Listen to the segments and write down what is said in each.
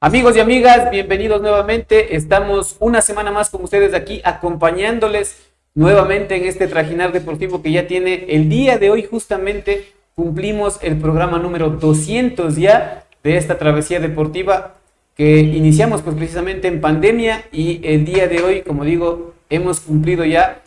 Amigos y amigas, bienvenidos nuevamente. Estamos una semana más con ustedes aquí acompañándoles nuevamente en este trajinar deportivo que ya tiene el día de hoy. Justamente cumplimos el programa número 200 ya de esta travesía deportiva que iniciamos pues precisamente en pandemia y el día de hoy, como digo, hemos cumplido ya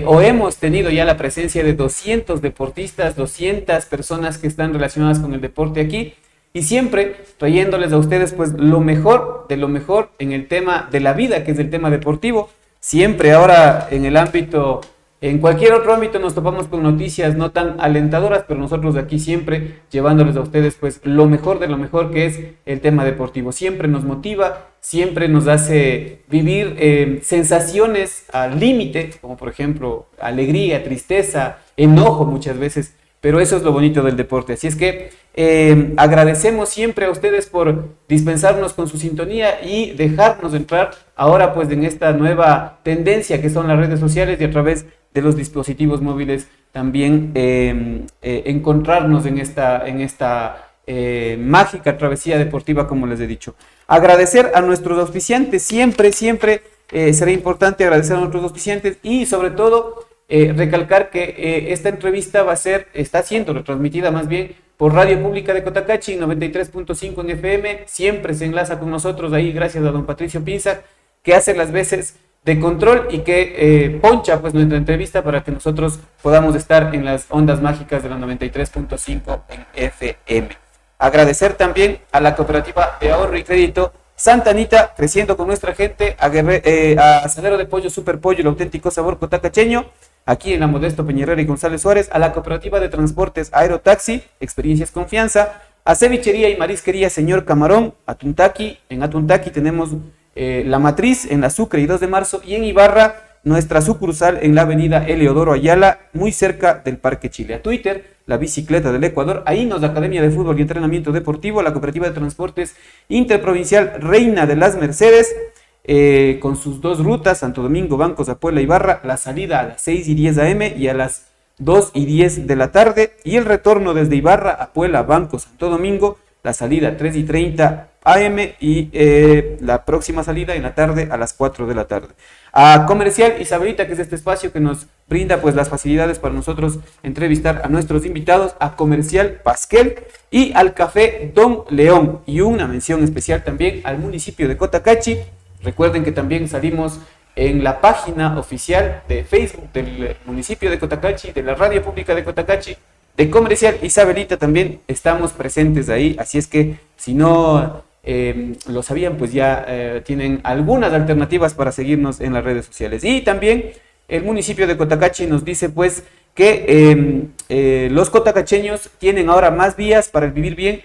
o hemos tenido ya la presencia de 200 deportistas, 200 personas que están relacionadas con el deporte aquí y siempre trayéndoles a ustedes pues lo mejor de lo mejor en el tema de la vida, que es el tema deportivo. Siempre ahora en el ámbito, en cualquier otro ámbito nos topamos con noticias no tan alentadoras, pero nosotros de aquí siempre llevándoles a ustedes pues lo mejor de lo mejor que es el tema deportivo. Siempre nos motiva, siempre nos hace vivir sensaciones al límite, como por ejemplo alegría, tristeza, enojo muchas veces, pero eso es lo bonito del deporte. Así es que agradecemos siempre a ustedes por dispensarnos con su sintonía y dejarnos entrar ahora pues en esta nueva tendencia que son las redes sociales y a través de los dispositivos móviles también encontrarnos en esta mágica travesía deportiva, como les he dicho. Agradecer a nuestros auspiciantes, siempre será importante agradecer a nuestros auspiciantes y sobre todo recalcar que esta entrevista está siendo retransmitida más bien por Radio Pública de Cotacachi 93.5 en FM. Siempre se enlaza con nosotros ahí, gracias a don Patricio Pinza, que hace las veces de control y que poncha pues nuestra entrevista para que nosotros podamos estar en las ondas mágicas de la 93.5 en FM. Agradecer también a la cooperativa de ahorro y crédito Santa Anita, creciendo con nuestra gente, a Asadero de Pollo Super Pollo, el auténtico sabor cotacacheño, aquí en la Modesto Peñarera y González Suárez, a la cooperativa de transportes Aerotaxi, experiencias confianza, a Cevichería y Marisquería Señor Camarón, Atuntaqui, en Atuntaqui tenemos la matriz en la Sucre y 2 de marzo, y en Ibarra nuestra sucursal en la avenida Eleodoro Ayala, muy cerca del Parque Chile. A Twitter, la bicicleta del Ecuador, ahí nos Academia de Fútbol y Entrenamiento Deportivo, la cooperativa de transportes interprovincial Reina de las Mercedes, con sus dos rutas, Santo Domingo, Bancos, Apuela, Ibarra, la salida a las 6:10 am y a las 2:10 de la tarde, y el retorno desde Ibarra, Apuela, Bancos, Santo Domingo, la salida 3:30 am y la próxima salida en la tarde a las 4 de la tarde. A Comercial Isabelita, que es este espacio que nos brinda pues las facilidades para nosotros entrevistar a nuestros invitados, a Comercial Pasquel y al Café Don León, y una mención especial también al municipio de Cotacachi. Recuerden que también salimos en la página oficial de Facebook del municipio de Cotacachi, de la Radio Pública de Cotacachi, de Comercial Isabelita también estamos presentes ahí, así es que si no lo sabían, pues ya tienen algunas alternativas para seguirnos en las redes sociales. Y también el municipio de Cotacachi nos dice pues que los cotacacheños tienen ahora más vías para el vivir bien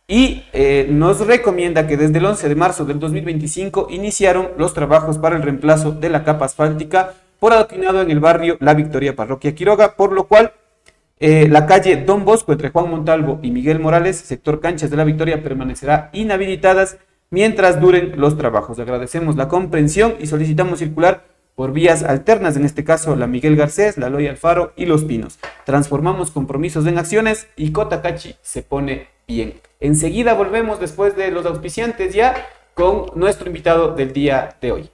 y nos recomienda que desde el 11 de marzo del 2025 iniciaron los trabajos para el reemplazo de la capa asfáltica por adoquinado en el barrio La Victoria, Parroquia Quiroga, por lo cual la calle Don Bosco entre Juan Montalvo y Miguel Morales, sector Canchas de la Victoria, permanecerá inhabilitadas mientras duren los trabajos. Agradecemos la comprensión y solicitamos circular por vías alternas, en este caso la Miguel Garcés, la Loy Alfaro y Los Pinos. Transformamos compromisos en acciones y Cotacachi se pone bien. Enseguida volvemos después de los auspiciantes ya con nuestro invitado del día de hoy.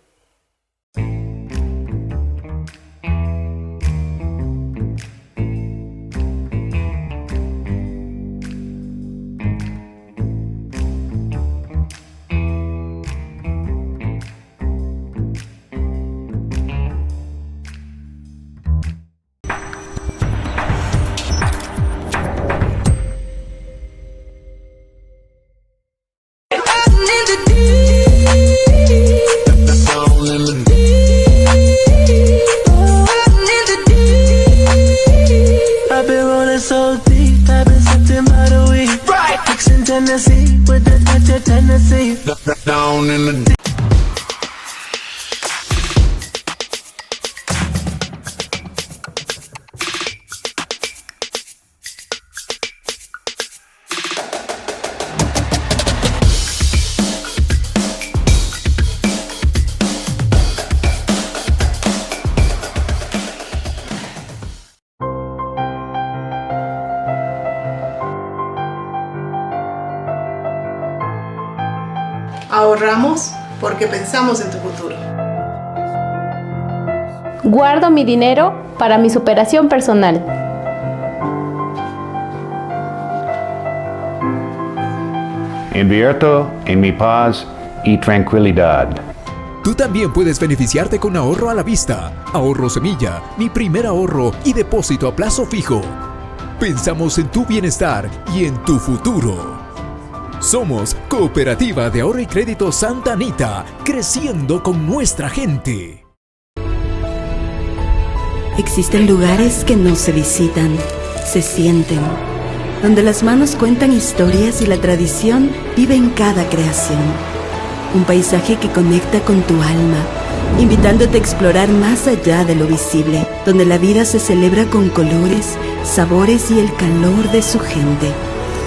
Tennessee with the touch of Tennessee. Down in the deep. Ahorramos porque pensamos en tu futuro. Guardo mi dinero para mi superación personal. Invierto en mi paz y tranquilidad. Tú también puedes beneficiarte con ahorro a la vista, ahorro semilla, mi primer ahorro y depósito a plazo fijo. Pensamos en tu bienestar y en tu futuro. Somos Cooperativa de Ahorro y Crédito Santa Anita, creciendo con nuestra gente. Existen lugares que no se visitan, se sienten, donde las manos cuentan historias y la tradición vive en cada creación. Un paisaje que conecta con tu alma, invitándote a explorar más allá de lo visible, donde la vida se celebra con colores, sabores y el calor de su gente.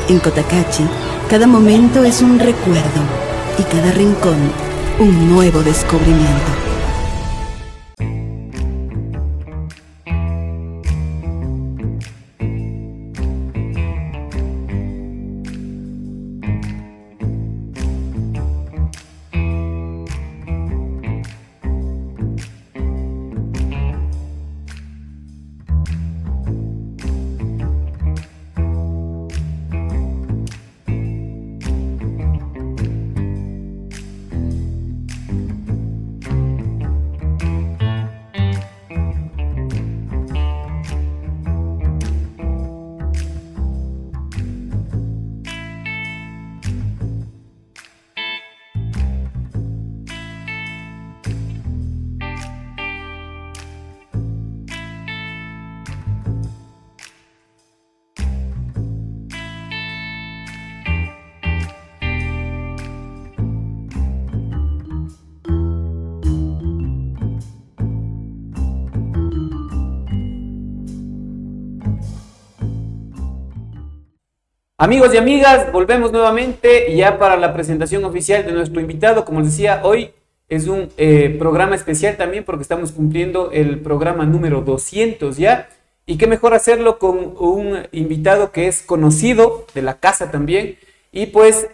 En Cotacachi, cada momento es un recuerdo y cada rincón un nuevo descubrimiento. Amigos y amigas, volvemos nuevamente ya para la presentación oficial de nuestro invitado. Como les decía, hoy es un programa especial también porque estamos cumpliendo el programa número 200 ya. Y qué mejor hacerlo con un invitado que es conocido de la casa también y pues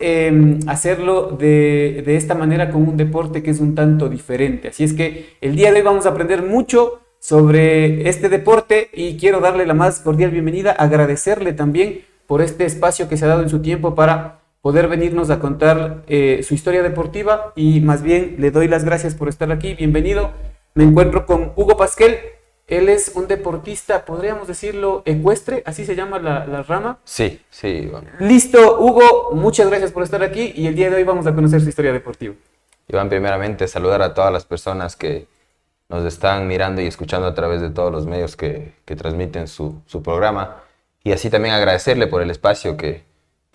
hacerlo de esta manera con un deporte que es un tanto diferente. Así es que el día de hoy vamos a aprender mucho sobre este deporte y quiero darle la más cordial bienvenida, agradecerle también por este espacio que se ha dado en su tiempo para poder venirnos a contar su historia deportiva y más bien le doy las gracias por estar aquí. Bienvenido. Me encuentro con Hugo Pasquel. Él es un deportista, podríamos decirlo, ecuestre, así se llama la rama. Sí, sí. Bueno. Listo, Hugo, muchas gracias por estar aquí y el día de hoy vamos a conocer su historia deportiva. Iván, primeramente saludar a todas las personas que nos están mirando y escuchando a través de todos los medios que transmiten su programa. Y así también agradecerle por el espacio que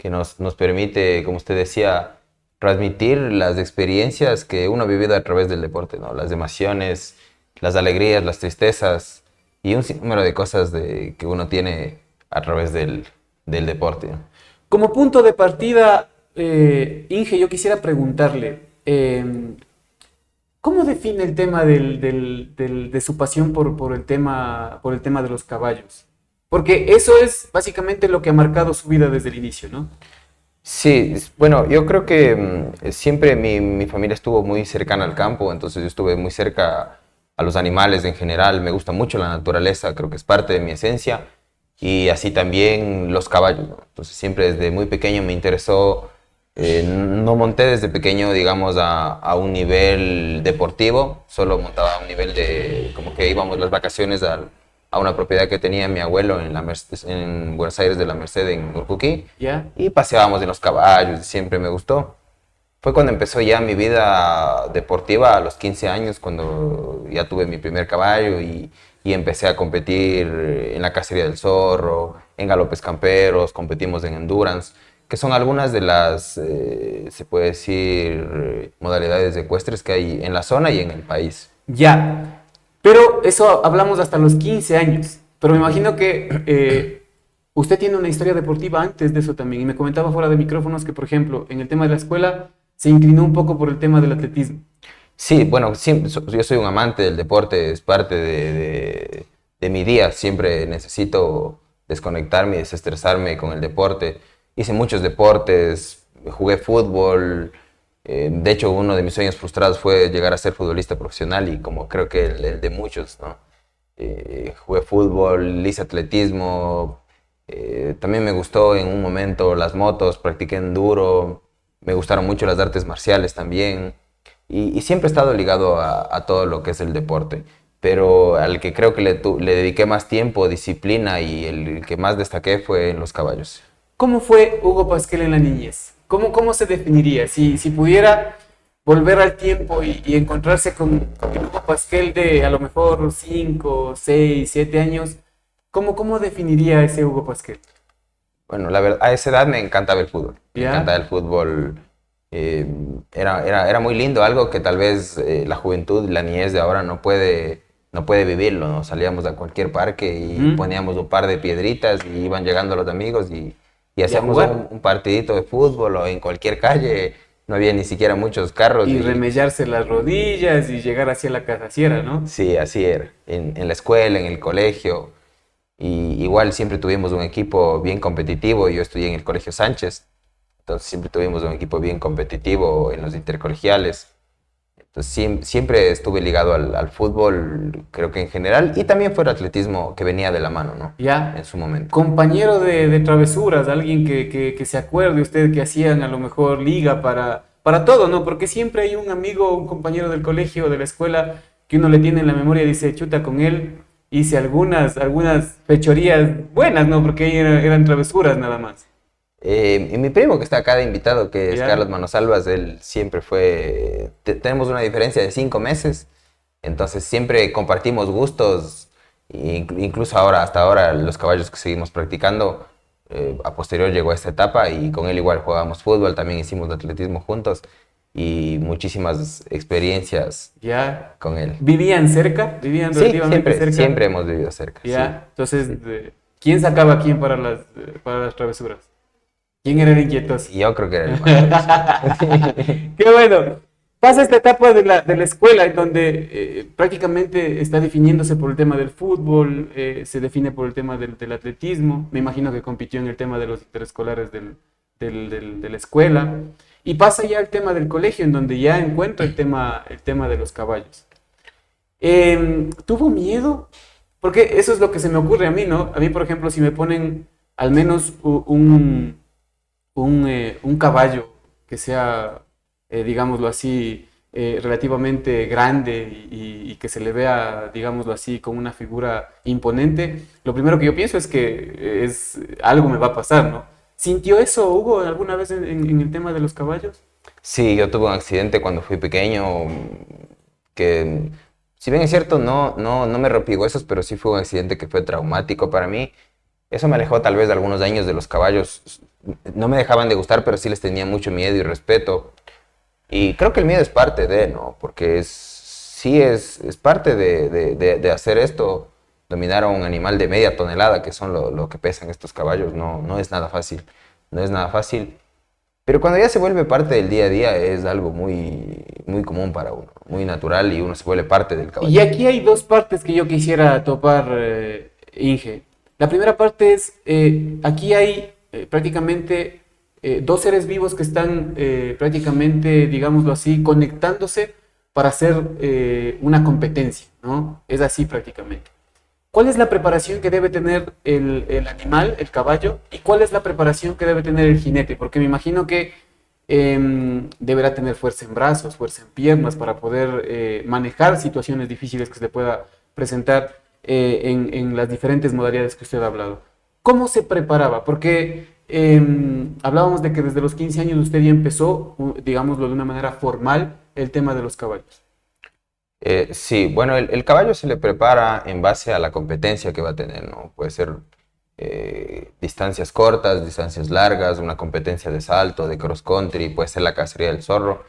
nos permite, como usted decía, transmitir las experiencias que uno ha vivido a través del deporte, ¿no? Las emociones, las alegrías, las tristezas y un sinnúmero de cosas que uno tiene a través del deporte, ¿no? Como punto de partida, Inge, yo quisiera preguntarle, ¿cómo define el tema de su pasión por el tema de los caballos? Porque eso es básicamente lo que ha marcado su vida desde el inicio, ¿no? Sí, bueno, yo creo que siempre mi familia estuvo muy cercana al campo, entonces yo estuve muy cerca a los animales en general, me gusta mucho la naturaleza, creo que es parte de mi esencia, y así también los caballos, ¿no? Entonces siempre desde muy pequeño me interesó, no monté desde pequeño, digamos, a un nivel deportivo, solo montaba a un nivel de, como que íbamos las vacaciones a una propiedad que tenía mi abuelo en Buenos Aires de la Merced, en Urcuquí, ¿Ya? Y paseábamos en los caballos, siempre me gustó. Fue cuando empezó ya mi vida deportiva a los 15 años, cuando ya tuve mi primer caballo y empecé a competir en la cacería del zorro, en galopes camperos, competimos en endurance, que son algunas de las, se puede decir, modalidades ecuestres que hay en la zona y en el país. Ya, pero eso hablamos hasta los 15 años, pero me imagino que usted tiene una historia deportiva antes de eso también, y me comentaba fuera de micrófonos que, por ejemplo, en el tema de la escuela se inclinó un poco por el tema del atletismo. Sí, bueno, siempre, yo soy un amante del deporte, es parte de mi día, siempre necesito desconectarme y desestresarme con el deporte. Hice muchos deportes, jugué fútbol, De hecho, uno de mis sueños frustrados fue llegar a ser futbolista profesional y como creo que el de muchos, ¿no? Jugué fútbol, hice atletismo, también me gustó en un momento las motos, practiqué enduro, me gustaron mucho las artes marciales también y siempre he estado ligado a todo lo que es el deporte, pero al que creo que le dediqué más tiempo, disciplina y el que más destaqué fue en los caballos. ¿Cómo fue Hugo Pasquel en la niñez? ¿Cómo se definiría? Si pudiera volver al tiempo y encontrarse con el Hugo Pasquel de a lo mejor 5, 6, 7 años, ¿cómo definiría ese Hugo Pasquel? Bueno, la verdad, a esa edad me encantaba el fútbol. Me ¿Ya? encantaba el fútbol. Era muy lindo, algo que tal vez la juventud, la niñez de ahora no puede vivirlo, ¿no? Salíamos a cualquier parque y poníamos un par de piedritas y iban llegando los amigos y hacíamos jugar. un partidito de fútbol o en cualquier calle. No había ni siquiera muchos carros. Y remellarse las rodillas y llegar hacia la casasiera, ¿no? Sí, así era. En la escuela, en el colegio. Y igual siempre tuvimos un equipo bien competitivo. Yo estudié en el Colegio Sánchez. Entonces siempre tuvimos un equipo bien competitivo en los intercolegiales. Entonces siempre estuve ligado al fútbol, creo que en general. Y también fue el atletismo que venía de la mano, ¿no? Ya. En su momento. Compañero de travesuras, alguien que se acuerde usted que hacían a lo mejor liga para todo, ¿no? Porque siempre hay un amigo, un compañero del colegio, de la escuela, que uno le tiene en la memoria y dice, chuta, con él hice algunas fechorías buenas, ¿no? Porque ahí eran travesuras nada más. Y mi primo que está acá de invitado, que es Ya. Carlos Manosalvas, él siempre fue... tenemos una diferencia de 5 meses, entonces siempre compartimos gustos, incluso ahora, hasta ahora, los caballos que seguimos practicando, a posterior llegó a esta etapa y con él igual jugábamos fútbol, también hicimos atletismo juntos y muchísimas experiencias Ya. con él. ¿Vivían cerca? ¿Vivían Sí, relativamente cerca? siempre hemos vivido cerca. Ya. Sí. Entonces, ¿quién sacaba a quién para las travesuras? ¿Quién era el inquietos? Y yo creo que era el más. Qué bueno. Pasa esta etapa de la escuela en donde prácticamente está definiéndose por el tema del fútbol, se define por el tema del atletismo. Me imagino que compitió en el tema de los interescolares de la escuela. Y pasa ya el tema del colegio, en donde ya encuentra el tema de los caballos. ¿Tuvo miedo? Porque eso es lo que se me ocurre a mí, ¿no? A mí, por ejemplo, si me ponen al menos un caballo que sea, digámoslo así, relativamente grande y que se le vea, digámoslo así, con una figura imponente, lo primero que yo pienso es que algo me va a pasar, ¿no? ¿Sintió eso, Hugo, alguna vez en el tema de los caballos? Sí, yo tuve un accidente cuando fui pequeño que, si bien es cierto, no me rompí huesos, pero sí fue un accidente que fue traumático para mí. Eso me alejó tal vez de algunos años de los caballos. No me dejaban de gustar, pero sí les tenía mucho miedo y respeto. Y creo que el miedo es parte de, ¿no? Porque es parte de hacer esto. Dominar a un animal de media tonelada, que son lo que pesan estos caballos, no es nada fácil. No es nada fácil. Pero cuando ya se vuelve parte del día a día, es algo muy, muy común para uno, muy natural y uno se vuelve parte del caballo. Y aquí hay dos partes que yo quisiera topar, Inge. La primera parte es, aquí hay prácticamente dos seres vivos que están prácticamente, digámoslo así, conectándose para hacer una competencia, ¿no? Es así prácticamente. ¿Cuál es la preparación que debe tener el animal, el caballo, y cuál es la preparación que debe tener el jinete? Porque me imagino que deberá tener fuerza en brazos, fuerza en piernas para poder manejar situaciones difíciles que se le pueda presentar en las diferentes modalidades que usted ha hablado. ¿Cómo se preparaba? Porque hablábamos de que desde los 15 años usted ya empezó, digámoslo de una manera formal, el tema de los caballos. Sí, bueno, el caballo se le prepara en base a la competencia que va a tener, ¿no? Puede ser distancias cortas, distancias largas, una competencia de salto, de cross country, puede ser la cacería del zorro.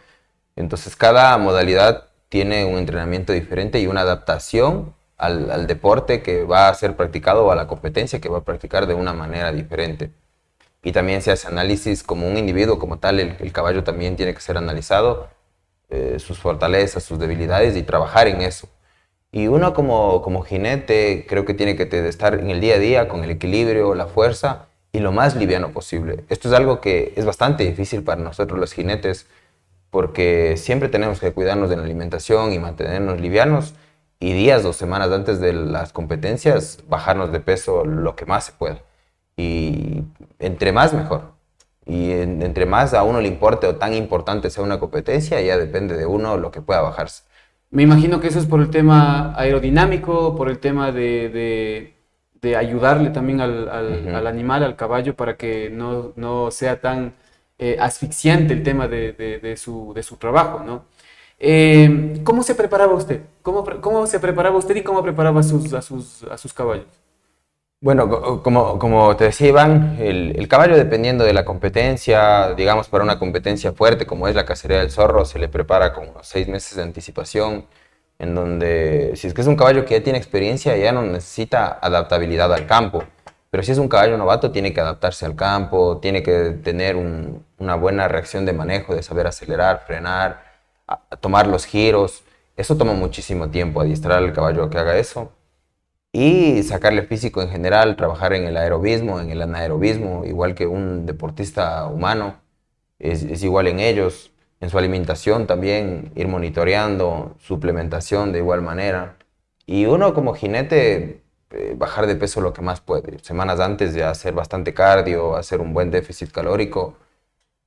Entonces, cada modalidad tiene un entrenamiento diferente y una adaptación al deporte que va a ser practicado o a la competencia que va a practicar de una manera diferente. Y también se hace análisis como un individuo, como tal, el caballo también tiene que ser analizado, sus fortalezas, sus debilidades y trabajar en eso. Y uno como jinete creo que tiene que estar en el día a día con el equilibrio, la fuerza y lo más liviano posible. Esto es algo que es bastante difícil para nosotros los jinetes porque siempre tenemos que cuidarnos de la alimentación y mantenernos livianos y días o semanas antes de las competencias bajarnos de peso lo que más se pueda. Y entre más mejor. Y entre más a uno le importe o tan importante sea una competencia, ya depende de uno lo que pueda bajarse. Me imagino que eso es por el tema aerodinámico, por el tema de ayudarle también al animal, al caballo, para que no sea tan asfixiante el tema de su trabajo, ¿no? ¿Cómo se preparaba usted? ¿Cómo se preparaba usted y cómo preparaba a sus caballos? Bueno, como te decía Iván, el caballo dependiendo de la competencia, digamos para una competencia fuerte como es la cacería del zorro, se le prepara con unos 6 meses de anticipación, en donde si es que es un caballo que ya tiene experiencia, ya no necesita adaptabilidad al campo, pero si es un caballo novato tiene que adaptarse al campo, tiene que tener una buena reacción de manejo, de saber acelerar, frenar, a tomar los giros. Eso toma muchísimo tiempo, adiestrar al caballo a que haga eso. Y sacarle físico en general, trabajar en el aerobismo, en el anaerobismo, igual que un deportista humano, es igual en ellos, en su alimentación también, ir monitoreando, suplementación de igual manera. Y uno como jinete, bajar de peso lo que más puede, semanas antes de hacer bastante cardio, hacer un buen déficit calórico.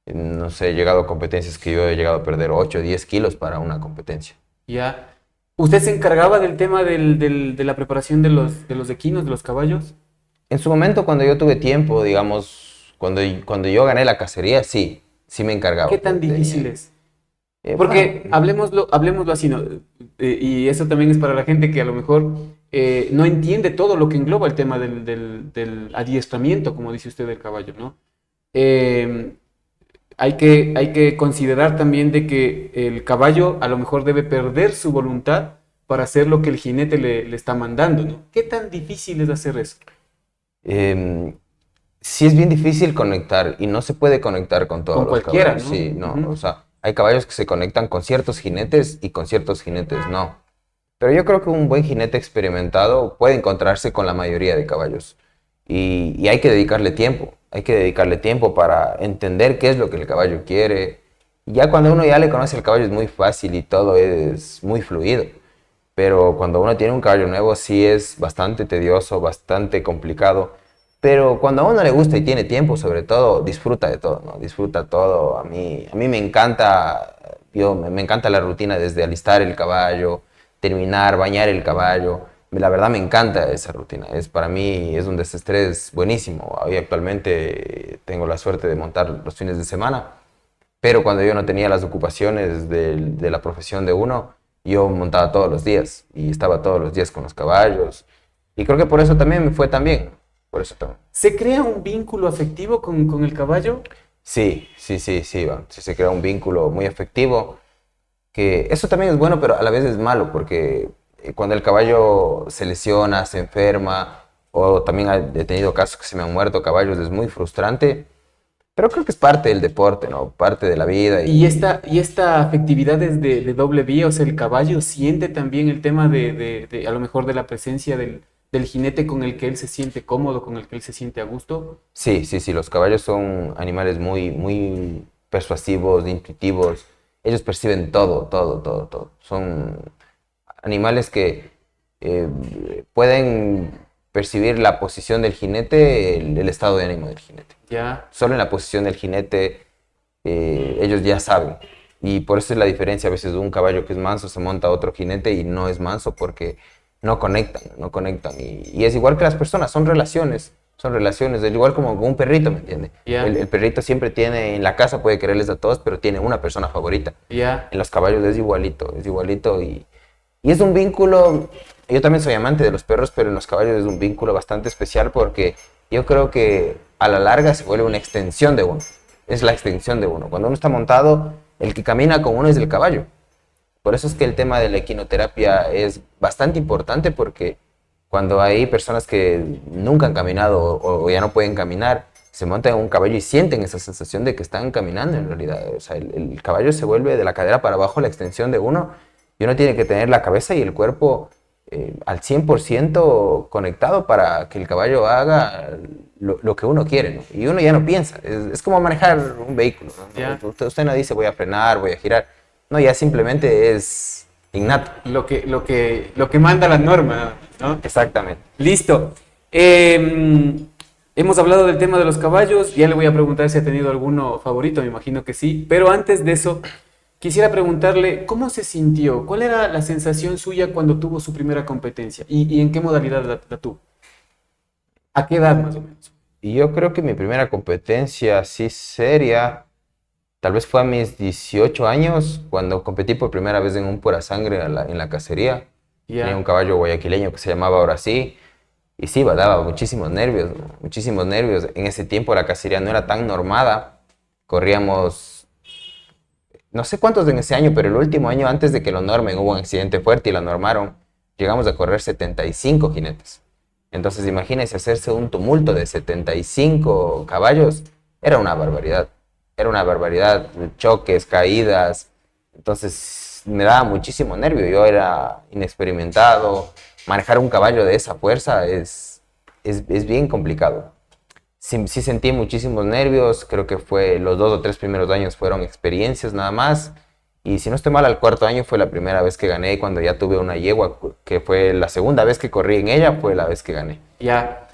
No sé, he llegado a competencias que yo he llegado a perder 8 o 10 kilos para una competencia. Ya. ¿Usted se encargaba del tema de la preparación de los equinos, de los caballos? En su momento, cuando yo tuve tiempo, digamos, cuando yo gané la cacería, sí me encargaba. ¿Qué tan difícil es? Porque hablemoslo así, ¿no? Y eso también es para la gente que a lo mejor no entiende todo lo que engloba el tema del adiestramiento, como dice usted, del caballo, ¿no? Hay que considerar también de que el caballo a lo mejor debe perder su voluntad para hacer lo que el jinete le está mandando, ¿no? ¿Qué tan difícil es hacer eso? Sí es bien difícil conectar y no se puede conectar con todos los cualquiera, caballos. ¿no? Sí, no, o sea, hay caballos que se conectan con ciertos jinetes y con ciertos jinetes no. Pero yo creo que un buen jinete experimentado puede encontrarse con la mayoría de caballos y hay que dedicarle tiempo. Hay que dedicarle tiempo para entender qué es lo que el caballo quiere. Ya cuando uno ya le conoce al caballo es muy fácil y todo es muy fluido. Pero cuando uno tiene un caballo nuevo sí es bastante tedioso, bastante complicado. Pero cuando a uno le gusta y tiene tiempo, sobre todo, disfruta de todo, ¿no? Disfruta todo. A mí me encanta, me encanta la rutina desde alistar el caballo, terminar, bañar el caballo. La verdad me encanta esa rutina, para mí es un desestrés buenísimo. Hoy actualmente tengo la suerte de montar los fines de semana, pero cuando yo no tenía las ocupaciones de la profesión de uno, yo montaba todos los días y estaba todos los días con los caballos. Y creo que por eso también me fue tan bien, por eso también. ¿Se crea un vínculo afectivo con el caballo? Sí, Iván. Sí se crea un vínculo muy afectivo, que eso también es bueno, pero a la vez es malo, porque cuando el caballo se lesiona, se enferma, o también he tenido casos que se me han muerto caballos, es muy frustrante, pero creo que es parte del deporte, ¿no? Parte de la vida. Y esta afectividad es de doble vía, o sea, el caballo siente también el tema de a lo mejor de la presencia del jinete con el que él se siente cómodo, con el que él se siente a gusto. Sí, los caballos son animales muy persuasivos, intuitivos, ellos perciben todo. Son animales que pueden percibir la posición del jinete, el estado de ánimo del jinete. Ya. Solo en la posición del jinete ellos ya saben. Y por eso es la diferencia a veces de un caballo que es manso se monta a otro jinete y no es manso porque no conectan. Y es igual que las personas, son relaciones, es igual como con un perrito, ¿me entiendes? Yeah. El perrito siempre tiene, en la casa puede quererles a todos, pero tiene una persona favorita. Yeah. En los caballos es igualito y es un vínculo. Yo también soy amante de los perros, pero en los caballos es un vínculo bastante especial porque yo creo que a la larga se vuelve una extensión de uno. Es la extensión de uno. Cuando uno está montado, el que camina con uno es el caballo. Por eso es que el tema de la equinoterapia es bastante importante porque cuando hay personas que nunca han caminado o ya no pueden caminar, se montan en un caballo y sienten esa sensación de que están caminando en realidad. O sea, el caballo se vuelve de la cadera para abajo la extensión de uno y uno tiene que tener la cabeza y el cuerpo al 100% conectado para que el caballo haga lo que uno quiere, ¿no? Y uno ya no piensa, es como manejar un vehículo, ¿no? Ya. Usted no dice voy a frenar, voy a girar, no, ya simplemente es innato. Lo que manda la norma, ¿no? Exactamente. Listo. Hemos hablado del tema de los caballos, ya le voy a preguntar si ha tenido alguno favorito, me imagino que sí, pero antes de eso, quisiera preguntarle cómo se sintió, cuál era la sensación suya cuando tuvo su primera competencia y en qué modalidad la tuvo. ¿A qué edad más o menos? Y yo creo que mi primera competencia así seria, tal vez fue a mis 18 años, cuando competí por primera vez en un pura sangre en la cacería. Ya. Tenía un caballo guayaquileño que se llamaba Ahora Sí. Y sí, daba muchísimos nervios, ¿no? Muchísimos nervios. En ese tiempo la cacería no era tan normada. Corríamos, no sé cuántos en ese año, pero el último año antes de que lo normen hubo un accidente fuerte y la normaron. Llegamos a correr 75 jinetes. Entonces imagínense hacerse un tumulto de 75 caballos. Era una barbaridad. Era una barbaridad. Choques, caídas. Entonces me daba muchísimo nervio. Yo era inexperimentado. Manejar un caballo de esa fuerza es bien complicado. Sí sentí muchísimos nervios, creo que fue los 2 o 3 primeros años fueron experiencias nada más. Y si no estoy mal, al cuarto año fue la primera vez que gané, cuando ya tuve una yegua, que fue la segunda vez que corrí en ella, fue la vez que gané. Ya.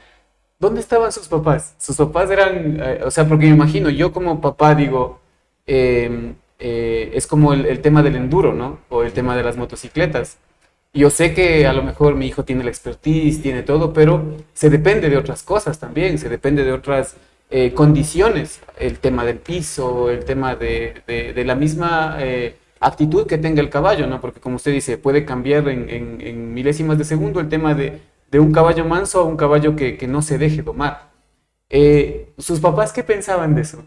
¿Dónde estaban sus papás? Sus papás eran, o sea, porque me imagino, yo como papá digo, es como el tema del enduro, ¿no? O el tema de las motocicletas. Yo sé que a lo mejor mi hijo tiene la expertise, tiene todo, pero se depende de otras cosas también, se depende de otras condiciones, el tema del piso, el tema de la misma actitud que tenga el caballo, ¿no? Porque como usted dice, puede cambiar en milésimas de segundo el tema de un caballo manso a un caballo que no se deje domar. ¿Sus papás qué pensaban de eso?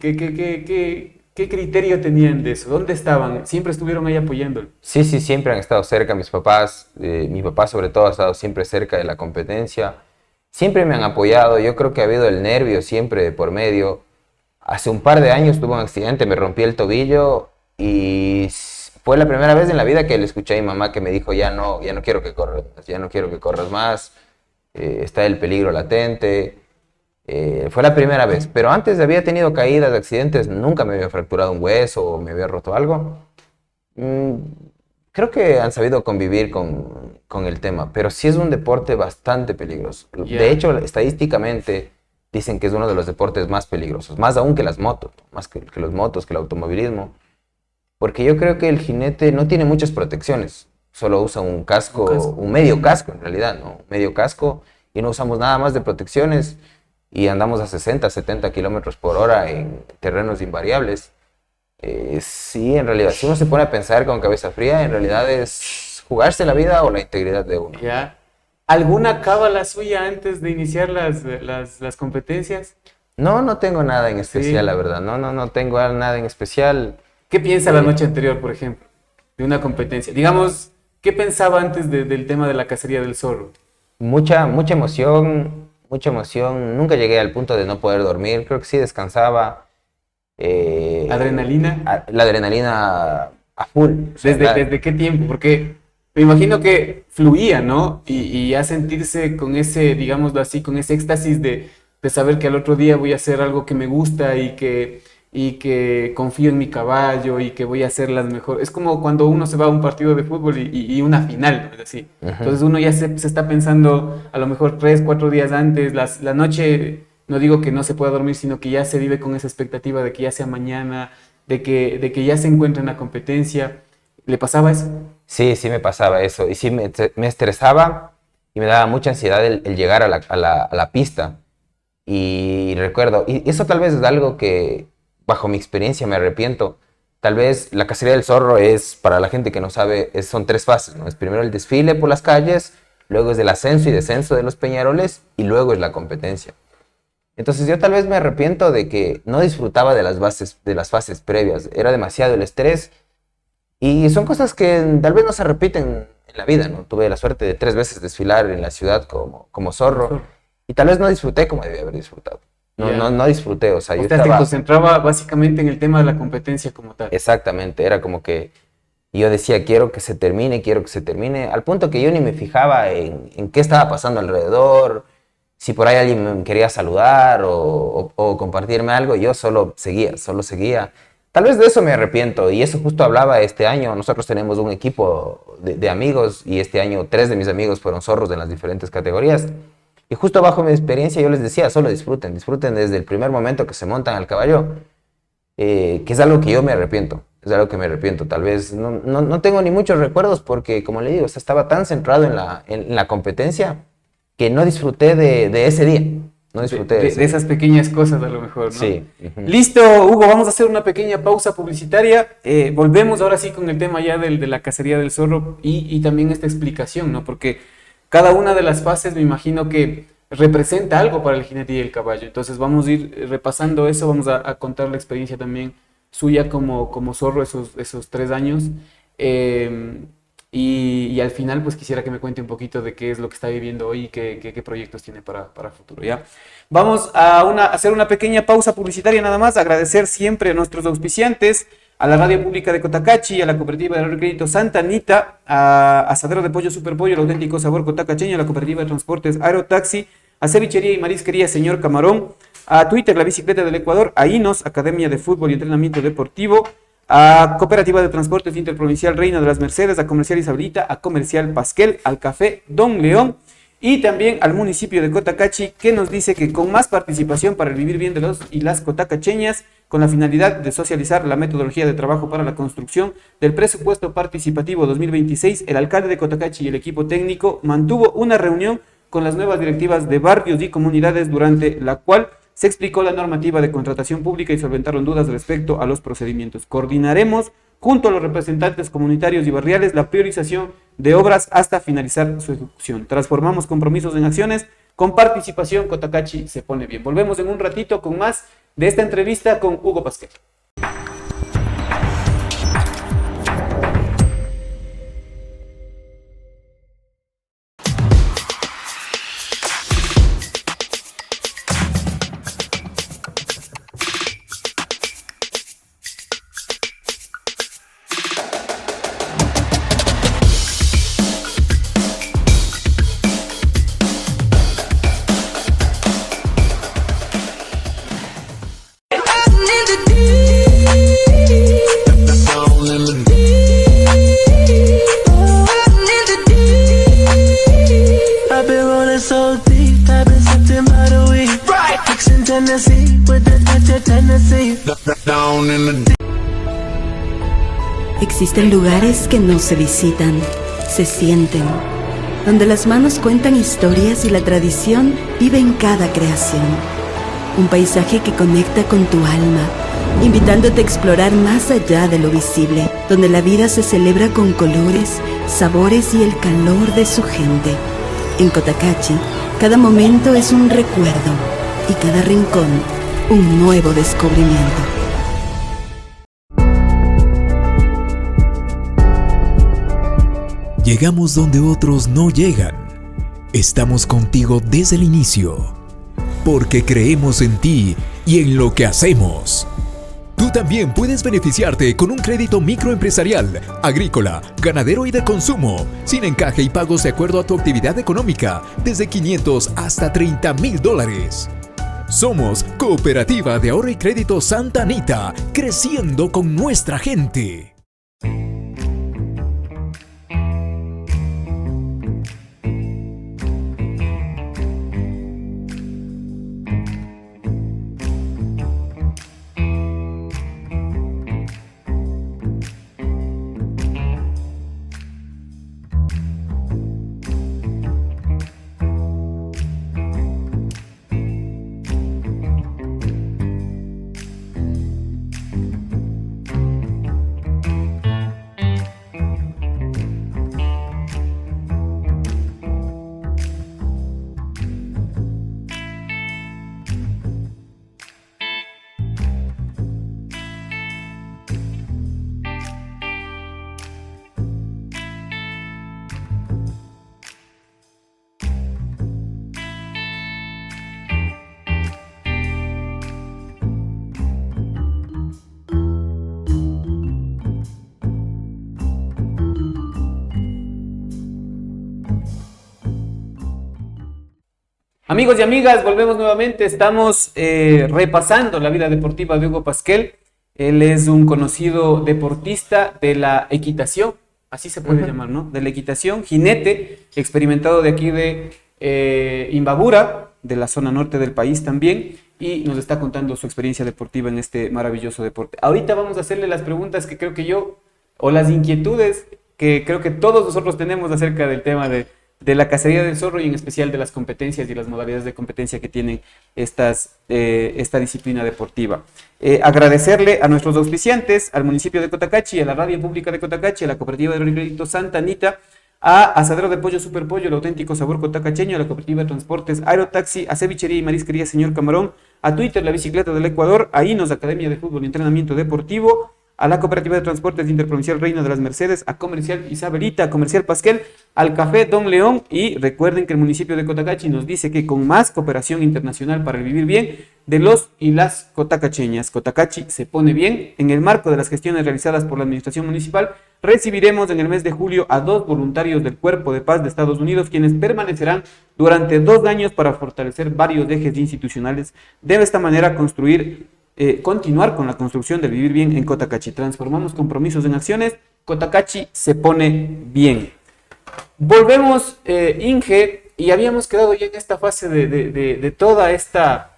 ¿Qué criterio tenían de eso? ¿Dónde estaban? ¿Siempre estuvieron ahí apoyándolo? Sí, siempre han estado cerca mis papás. Mi papá sobre todo ha estado siempre cerca de la competencia. Siempre me han apoyado. Yo creo que ha habido el nervio siempre de por medio. Hace un par de años tuve un accidente, me rompí el tobillo y fue la primera vez en la vida que le escuché a mi mamá que me dijo ya no quiero que corras, ya no quiero que corras más. Está el peligro latente. Fue la primera vez, pero antes había tenido caídas, accidentes, nunca me había fracturado un hueso o me había roto algo. Creo que han sabido convivir con el tema, pero sí es un deporte bastante peligroso. Yeah. De hecho, estadísticamente dicen que es uno de los deportes más peligrosos, más aún que las motos, más que los motos, que el automovilismo, porque yo creo que el jinete no tiene muchas protecciones, solo usa un casco, un medio casco en realidad, ¿no? Un medio casco, y no usamos nada más de protecciones. Y andamos a 60, 70 kilómetros por hora en terrenos invariables. Sí, en realidad, si uno se pone a pensar con cabeza fría, en realidad es jugarse la vida o la integridad de uno. ¿Ya? ¿Alguna cábala suya antes de iniciar las competencias? No tengo nada en especial, Sí. la verdad. No tengo nada en especial. ¿Qué piensa la noche anterior, por ejemplo, de una competencia? Digamos, ¿qué pensaba antes del tema de la cacería del zorro? Mucha emoción. Mucha emoción, nunca llegué al punto de no poder dormir, creo que sí descansaba. ¿Adrenalina? La adrenalina a full. ¿Desde qué tiempo? Porque me imagino que fluía, ¿no? Y a sentirse con ese, digámoslo así, con ese éxtasis de saber que al otro día voy a hacer algo que me gusta y que confío en mi caballo y que voy a hacer las mejores. Es como cuando uno se va a un partido de fútbol y una final, ¿no? Es así. Ujú. Entonces uno ya se está pensando a lo mejor 3, 4 días antes, la noche, no digo que no se pueda dormir, sino que ya se vive con esa expectativa de que ya sea mañana, de que ya se encuentre en la competencia. ¿Le pasaba eso? Sí, me pasaba eso. Y sí, me estresaba y me daba mucha ansiedad el llegar a la pista. Y recuerdo, y eso tal vez es algo que, bajo mi experiencia, me arrepiento. Tal vez la cacería del zorro es, para la gente que no sabe, son 3 fases, ¿no? Es primero el desfile por las calles, luego es el ascenso y descenso de los peñaroles, y luego es la competencia. Entonces yo tal vez me arrepiento de que no disfrutaba de las fases previas. Era demasiado el estrés. Y son cosas que tal vez no se repiten en la vida, ¿no? Tuve la suerte de 3 veces desfilar en la ciudad como zorro. Y tal vez no disfruté como debía haber disfrutado. No disfruté, o sea, yo te concentraba básicamente en el tema de la competencia como tal. Exactamente, era como que Y yo decía, quiero que se termine, al punto que yo ni me fijaba en qué estaba pasando alrededor, si por ahí alguien me quería saludar o compartirme algo, yo solo seguía. Tal vez de eso me arrepiento, y eso justo hablaba este año. Nosotros tenemos un equipo de amigos, y este año 3 de mis amigos fueron zorros en las diferentes categorías. Y justo bajo mi experiencia yo les decía, solo disfruten desde el primer momento que se montan al caballo, que es algo que yo me arrepiento. Es algo que me arrepiento. Tal vez no tengo ni muchos recuerdos porque, como le digo, estaba tan centrado en la competencia que no disfruté de ese día. No disfruté de esas pequeñas cosas a lo mejor, ¿no? Sí. Listo, Hugo, vamos a hacer una pequeña pausa publicitaria. Volvemos ahora sí con el tema ya de la cacería del zorro y también esta explicación, ¿no? Porque cada una de las fases me imagino que representa algo para el jinete y el caballo. Entonces vamos a ir repasando eso, vamos a contar la experiencia también suya como zorro esos 3 años. Y al final pues quisiera que me cuente un poquito de qué es lo que está viviendo hoy y qué proyectos tiene para futuro, ¿ya? Vamos a hacer una pequeña pausa publicitaria nada más, agradecer siempre a nuestros auspiciantes, a la Radio Pública de Cotacachi, a la Cooperativa de Ahorro y Crédito Santa Anita, a Asadero de Pollo Super Pollo, el auténtico sabor cotacacheño, a la Cooperativa de Transportes Aerotaxi, a Cevichería y Marisquería Señor Camarón, a Twitter, la Bicicleta del Ecuador, a INOS, Academia de Fútbol y Entrenamiento Deportivo, a Cooperativa de Transportes Interprovincial Reina de las Mercedes, a Comercial Isabelita, a Comercial Pasquel, al Café Don León y también al municipio de Cotacachi, que nos dice que con más participación para el vivir bien de los y las cotacacheñas, con la finalidad de socializar la metodología de trabajo para la construcción del presupuesto participativo 2026, el alcalde de Cotacachi y el equipo técnico mantuvo una reunión con las nuevas directivas de barrios y comunidades, durante la cual se explicó la normativa de contratación pública y solventaron dudas respecto a los procedimientos. Coordinaremos junto a los representantes comunitarios y barriales la priorización de obras hasta finalizar su ejecución. Transformamos compromisos en acciones. Con participación, Cotacachi se pone bien. Volvemos en un ratito con más de esta entrevista con Hugo Pasquel. Existen lugares que no se visitan, se sienten, donde las manos cuentan historias y la tradición vive en cada creación. Un paisaje que conecta con tu alma, invitándote a explorar más allá de lo visible, donde la vida se celebra con colores, sabores y el calor de su gente. En Cotacachi, cada momento es un recuerdo y cada rincón un nuevo descubrimiento. Llegamos donde otros no llegan. Estamos contigo desde el inicio, porque creemos en ti y en lo que hacemos. Tú también puedes beneficiarte con un crédito microempresarial, agrícola, ganadero y de consumo, sin encaje y pagos de acuerdo a tu actividad económica, desde $500 hasta $30,000. Somos Cooperativa de Ahorro y Crédito Santa Anita, creciendo con nuestra gente. Amigos y amigas, volvemos nuevamente. Estamos repasando la vida deportiva de Hugo Pasquel. Él es un conocido deportista de la equitación, así se puede llamar, ¿no? De la equitación, jinete, experimentado de aquí de Imbabura, de la zona norte del país también, y nos está contando su experiencia deportiva en este maravilloso deporte. Ahorita vamos a hacerle las preguntas que creo que o las inquietudes que creo que todos nosotros tenemos acerca del tema de la cacería del zorro y en especial de las competencias y las modalidades de competencia que tienen esta disciplina deportiva. Agradecerle a nuestros auspiciantes, al municipio de Cotacachi, a la Radio Pública de Cotacachi, a la Cooperativa de Crédito Santa Anita, a Asadero de Pollo Super Pollo, el auténtico sabor cotacacheño, a la Cooperativa de Transportes Aerotaxi, a Cevichería y Marisquería Señor Camarón, a Twitter, la Bicicleta del Ecuador, a Inos, Academia de Fútbol y Entrenamiento Deportivo, a la Cooperativa de Transportes Interprovincial Reina de las Mercedes, a Comercial Isabelita, a Comercial Pasquel, al Café Don León, y recuerden que el municipio de Cotacachi nos dice que con más cooperación internacional para el vivir bien de los y las cotacacheñas, Cotacachi se pone bien. En el marco de las gestiones realizadas por la administración municipal, recibiremos en el mes de julio a 2 voluntarios del Cuerpo de Paz de Estados Unidos, quienes permanecerán durante 2 años para fortalecer varios ejes institucionales. De esta manera continuar con la construcción del vivir bien en Cotacachi. Transformamos compromisos en acciones. Cotacachi se pone bien. Volvemos, Inge, y habíamos quedado ya en esta fase de toda esta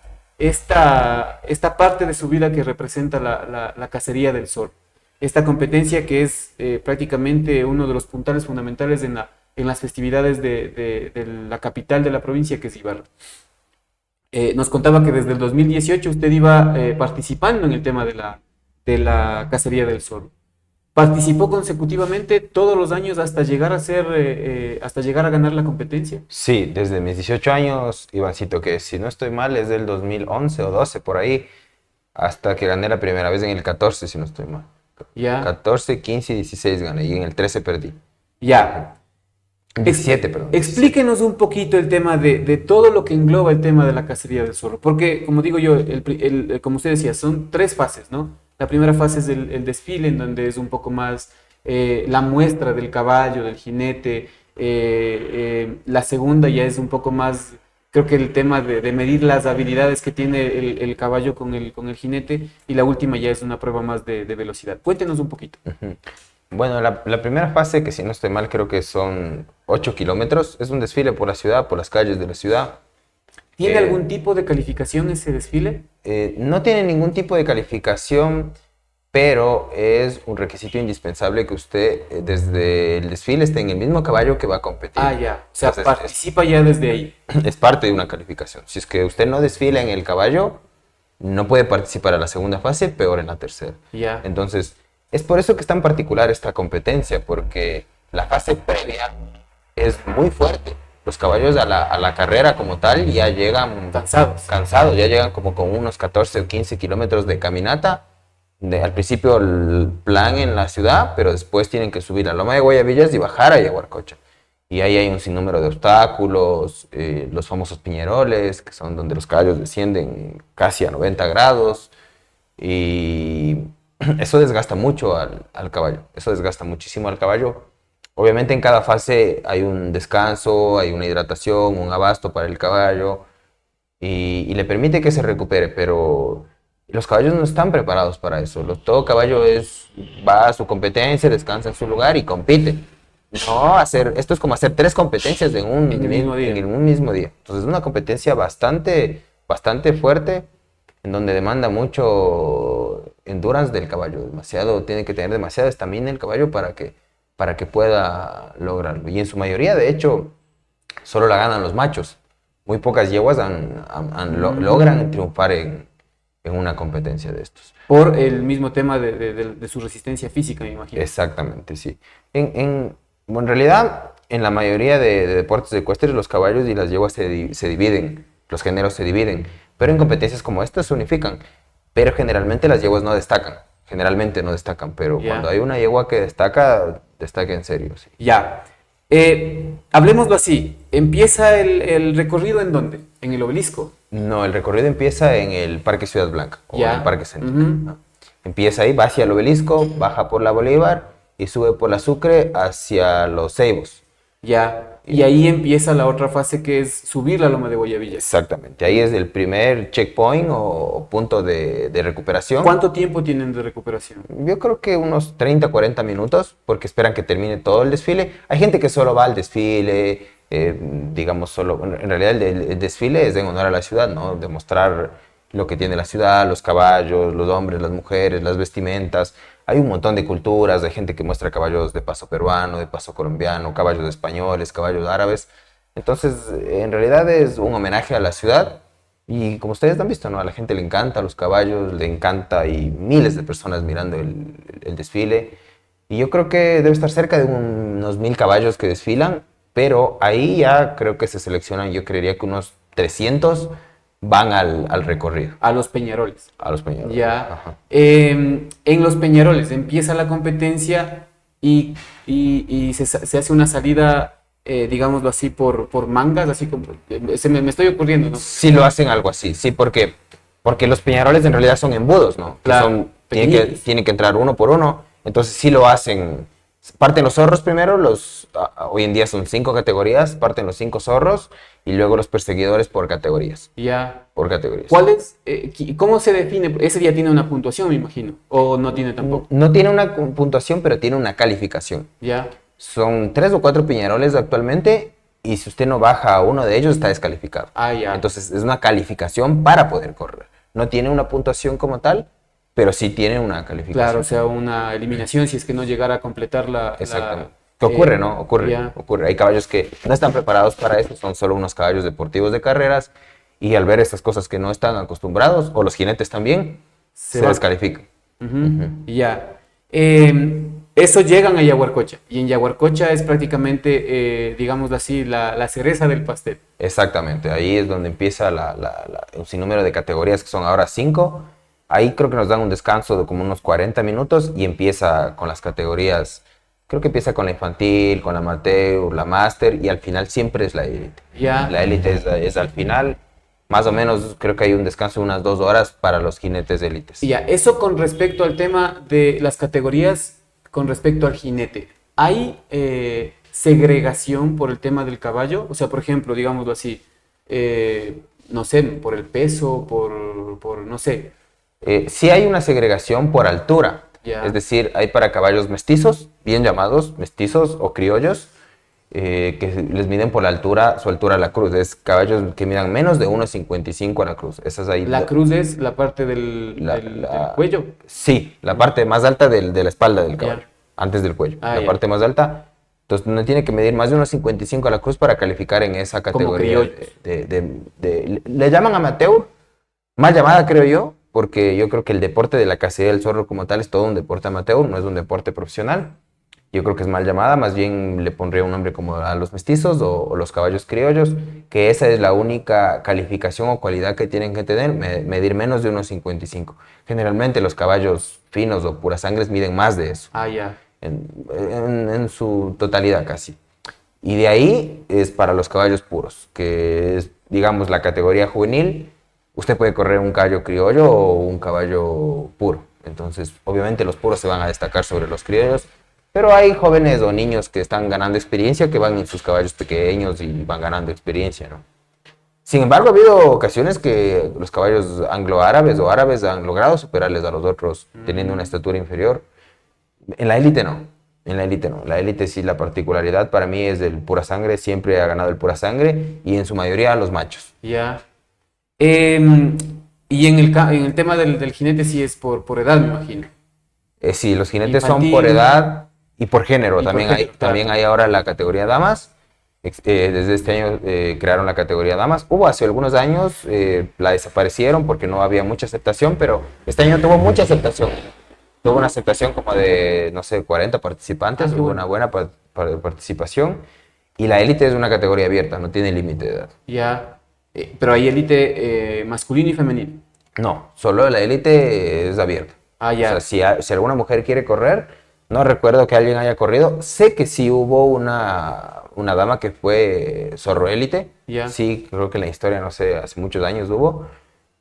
parte de su vida que representa la cacería del zorro. Esta competencia que es prácticamente uno de los puntales fundamentales en las festividades de la capital de la provincia, que es Ibarra. Nos contaba que desde el 2018 usted iba participando en el tema de la cacería del zorro. ¿Participó consecutivamente todos los años hasta llegar a ganar la competencia? Sí, desde mis 18 años, Ivancito, que si no estoy mal es del 2011 o 12 por ahí, hasta que gané la primera vez en el 14, si no estoy mal. Ya. 14, 15 y 16 gané, y en el 13 perdí. Ya. 17, perdón. Explíquenos un poquito el tema de todo lo que engloba el tema de la cacería del zorro, porque como digo yo, como usted decía, son 3 fases, ¿no? La primera fase es el desfile, en donde es un poco más la muestra del caballo, del jinete. La segunda ya es un poco más, creo que el tema de medir las habilidades que tiene el caballo con el jinete, y la última ya es una prueba más de velocidad. Cuéntenos un poquito. Bueno, la primera fase, que si no estoy mal creo que son 8 kilómetros, es un desfile por la ciudad, por las calles de la ciudad. ¿Tiene algún tipo de calificación ese desfile? No tiene ningún tipo de calificación, pero es un requisito indispensable que usted desde el desfile esté en el mismo caballo que va a competir. Ah, ya. O sea, Entonces, participa ya desde ahí. Es parte de una calificación. Si es que usted no desfila en el caballo, no puede participar a la segunda fase, peor en la tercera. Ya. Entonces, es por eso que es tan particular esta competencia, porque la fase previa es muy fuerte. Los caballos a la carrera como tal ya llegan cansados, ya llegan como con unos 14 o 15 kilómetros de caminata. Al principio el plan en la ciudad, pero después tienen que subir a Loma de Guayabillas y bajar a Yaguarcocha. Y ahí hay un sinnúmero de obstáculos, los famosos piñeroles, que son donde los caballos descienden casi a 90 grados. Y eso desgasta mucho al caballo, eso desgasta muchísimo al caballo. Obviamente en cada fase hay un descanso, hay una hidratación, un abasto para el caballo y le permite que se recupere, pero los caballos no están preparados para eso. Todo caballo va a su competencia, descansa en su lugar y compite. No, esto es como hacer 3 competencias en un mismo día. Entonces es una competencia bastante fuerte, en donde demanda mucho endurance del caballo. Tiene que tener demasiada estamina el caballo para que pueda lograrlo. Y en su mayoría, de hecho, solo la ganan los machos. Muy pocas yeguas logran triunfar en una competencia de estos. Por el mismo tema de su resistencia física, me imagino. Exactamente, sí. En realidad, en la mayoría de deportes ecuestres, los caballos y las yeguas se dividen, los géneros se dividen, pero en competencias como estas se unifican. Pero generalmente las yeguas no destacan. Generalmente no destacan, pero cuando hay una yegua que destaca en serio. Sí. Ya. Hablemoslo así. ¿Empieza el recorrido en dónde? ¿En el obelisco? No, el recorrido empieza en el Parque Ciudad Blanca o en el Parque Central. ¿No? Empieza ahí, va hacia el obelisco, baja por la Bolívar y sube por la Sucre hacia los Ceibos. Ya. Y ahí empieza la otra fase que es subir la loma de Guayabilla. Exactamente, ahí es el primer checkpoint o punto de recuperación. ¿Cuánto tiempo tienen de recuperación? Yo creo que unos 30, 40 minutos, porque esperan que termine todo el desfile. Hay gente que solo va al desfile, digamos solo, en realidad el desfile es en honor a la ciudad, ¿no? Demostrar lo que tiene la ciudad, los caballos, los hombres, las mujeres, las vestimentas. Hay un montón de culturas, de gente que muestra caballos de paso peruano, de paso colombiano, caballos españoles, caballos árabes. Entonces, en realidad es un homenaje a la ciudad y como ustedes han visto, ¿no? A la gente le encanta los caballos, le encanta y miles de personas mirando el desfile. Y yo creo que debe estar cerca de unos 1000 caballos que desfilan, pero ahí ya creo que se seleccionan, yo creería que unos 300 van al recorrido. A los Peñaroles. A los Peñaroles. Ya. Ajá. En los Peñaroles empieza la competencia y se hace una salida, digámoslo así, por mangas, así como me estoy ocurriendo, ¿no? Sí lo hacen algo así, sí, porque los Peñaroles en realidad son embudos, ¿no? Claro, Tienen que entrar uno por uno, entonces sí lo hacen. Parten los zorros primero, hoy en día son 5 categorías, parten los 5 zorros y luego los perseguidores por categorías. Ya. Por categorías. ¿Cuál es, cómo se define? Ese día tiene una puntuación, me imagino, o no tiene tampoco. No tiene una puntuación, pero tiene una calificación. Ya. Son 3 o 4 Peñaroles actualmente y si usted no baja a uno de ellos está descalificado. Ah, ya. Entonces es una calificación para poder correr. No tiene una puntuación como tal, pero sí tiene una calificación. Claro, o sea, una eliminación si es que no llegara a completar la... Exactamente. Que ocurre, ¿no? Ocurre, ya. ocurre. Hay caballos que no están preparados para eso, son solo unos caballos deportivos de carreras y al ver estas cosas que no están acostumbrados, o los jinetes también, se descalifican. Ya. Eso llegan a Yaguarcocha y en Yaguarcocha es prácticamente, digámoslo así, la cereza del pastel. Exactamente, ahí es donde empieza un sinnúmero de categorías que son ahora 5. Ahí creo que nos dan un descanso de como unos 40 minutos y empieza con las categorías, creo que empieza con la infantil, con la amateur, la máster y al final siempre es la élite. Ya. La élite es al final, más o menos creo que hay un descanso de unas 2 horas para los jinetes de élites. Y ya, eso con respecto al tema de las categorías, con respecto al jinete. ¿Hay segregación por el tema del caballo? O sea, por ejemplo, digámoslo así, no sé, por el peso, por no sé. Sí hay una segregación por altura, Ya. es decir, hay para caballos mestizos, bien llamados mestizos o criollos, que les miden por la altura, su altura a la cruz, es caballos que midan menos de 1,55 a la cruz. Esas ahí, La cruz es la parte del cuello. Sí, la parte más alta de la espalda del Ya. caballo, antes del cuello, Ah, la ya. parte más alta. Entonces no tiene que medir más de 1,55 a la cruz para calificar en esa categoría. criollos. Le llaman amateur, mal llamada creo yo, porque yo creo que el deporte de la cacería del zorro como tal es todo un deporte amateur, no es un deporte profesional. Yo creo que es mal llamada, más bien le pondría un nombre como a los mestizos o los caballos criollos, que esa es la única calificación o cualidad que tienen que tener, medir menos de 1,55. Generalmente los caballos finos o puras sangres miden más de eso, Ah, ya. en su totalidad casi. Y de ahí es para los caballos puros, que es, digamos, la categoría juvenil. Usted puede correr un caballo criollo o un caballo puro. Entonces, obviamente los puros se van a destacar sobre los criollos, pero hay jóvenes o niños que están ganando experiencia, que van en sus caballos pequeños y van ganando experiencia, ¿no? Sin embargo, ha habido ocasiones que los caballos anglo-árabes o árabes han logrado superarles a los otros teniendo una estatura inferior. En la élite no. En la élite no. La élite sí, la particularidad para mí es del pura sangre, siempre ha ganado el pura sangre y en su mayoría los machos. Ya. Y en el tema del jinete sí es por edad, me imagino. Sí, los jinetes Infantil. son por edad y por género. Y por También, género, hay, también claro. hay ahora la categoría damas. Desde este año crearon la categoría damas. Hubo hace algunos años, la desaparecieron porque no había mucha aceptación, pero este año tuvo mucha aceptación. Tuvo una aceptación como de, no sé, 40 participantes, Ah, qué hubo bueno. una buena participación. Y la élite es una categoría abierta, no tiene límite de edad. Ya. Pero hay élite masculino y femenino. No, solo la élite es abierta. Ah, ya. O sea, si alguna mujer quiere correr, no recuerdo que alguien haya corrido. Sé que sí hubo una dama que fue zorro élite. Ya. Sí, creo que en la historia, no sé, hace muchos años hubo.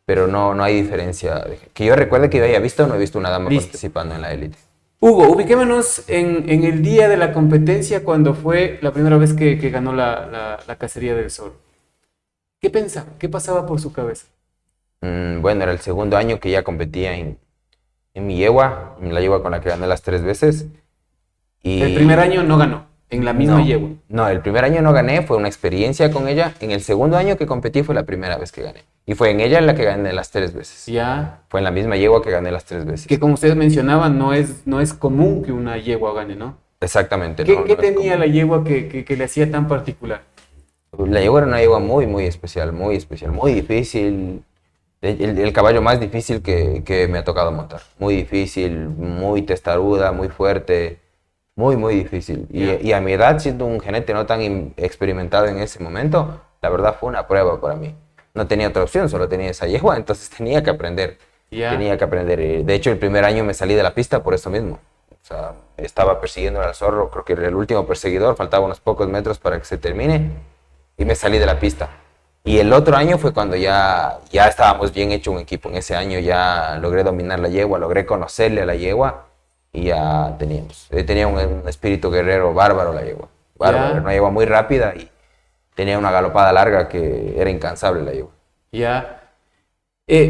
Pero no hay diferencia. Que yo recuerde que yo haya visto, no he visto una dama Listo. participando en la élite. Hugo, ubiquémonos en el día de la competencia cuando fue la primera vez que ganó la cacería del zorro. ¿Qué pensaba? ¿Qué pasaba por su cabeza? Bueno, era el segundo año que ya competía en mi yegua, en la yegua con la que gané las 3 veces. Y El primer año no ganó, en la misma no, yegua. No, el primer año no gané, fue una experiencia con ella. En el segundo año que competí fue la primera vez que gané. Y fue en ella en la que gané las 3 veces. Ya, Fue en la misma yegua que gané las 3 veces. que como ustedes mencionaban, no es común que una yegua gane, ¿no? Exactamente. ¿Qué no es tenía común. la yegua que le hacía tan particular? La yegua era una yegua muy, muy especial, muy difícil. El caballo más difícil que me ha tocado montar. Muy difícil, muy testaruda, muy fuerte, muy difícil. Y a mi edad, siendo un jinete no tan experimentado en ese momento, la verdad fue una prueba para mí. No tenía otra opción, solo tenía esa yegua, entonces tenía que aprender. Ya. Tenía que aprender. De hecho, el primer año me salí de la pista por eso mismo. O sea, estaba persiguiendo al zorro, creo que era el último perseguidor, faltaban unos pocos metros para que se termine, y me salí de la pista. Y el otro año fue cuando ya estábamos bien hecho un equipo. En ese año ya logré dominar la yegua, logré conocerle a la yegua y ya teníamos. Tenía un espíritu guerrero bárbaro la yegua. Bárbaro, Ya. era una yegua muy rápida y tenía una galopada larga que era incansable la yegua. Ya.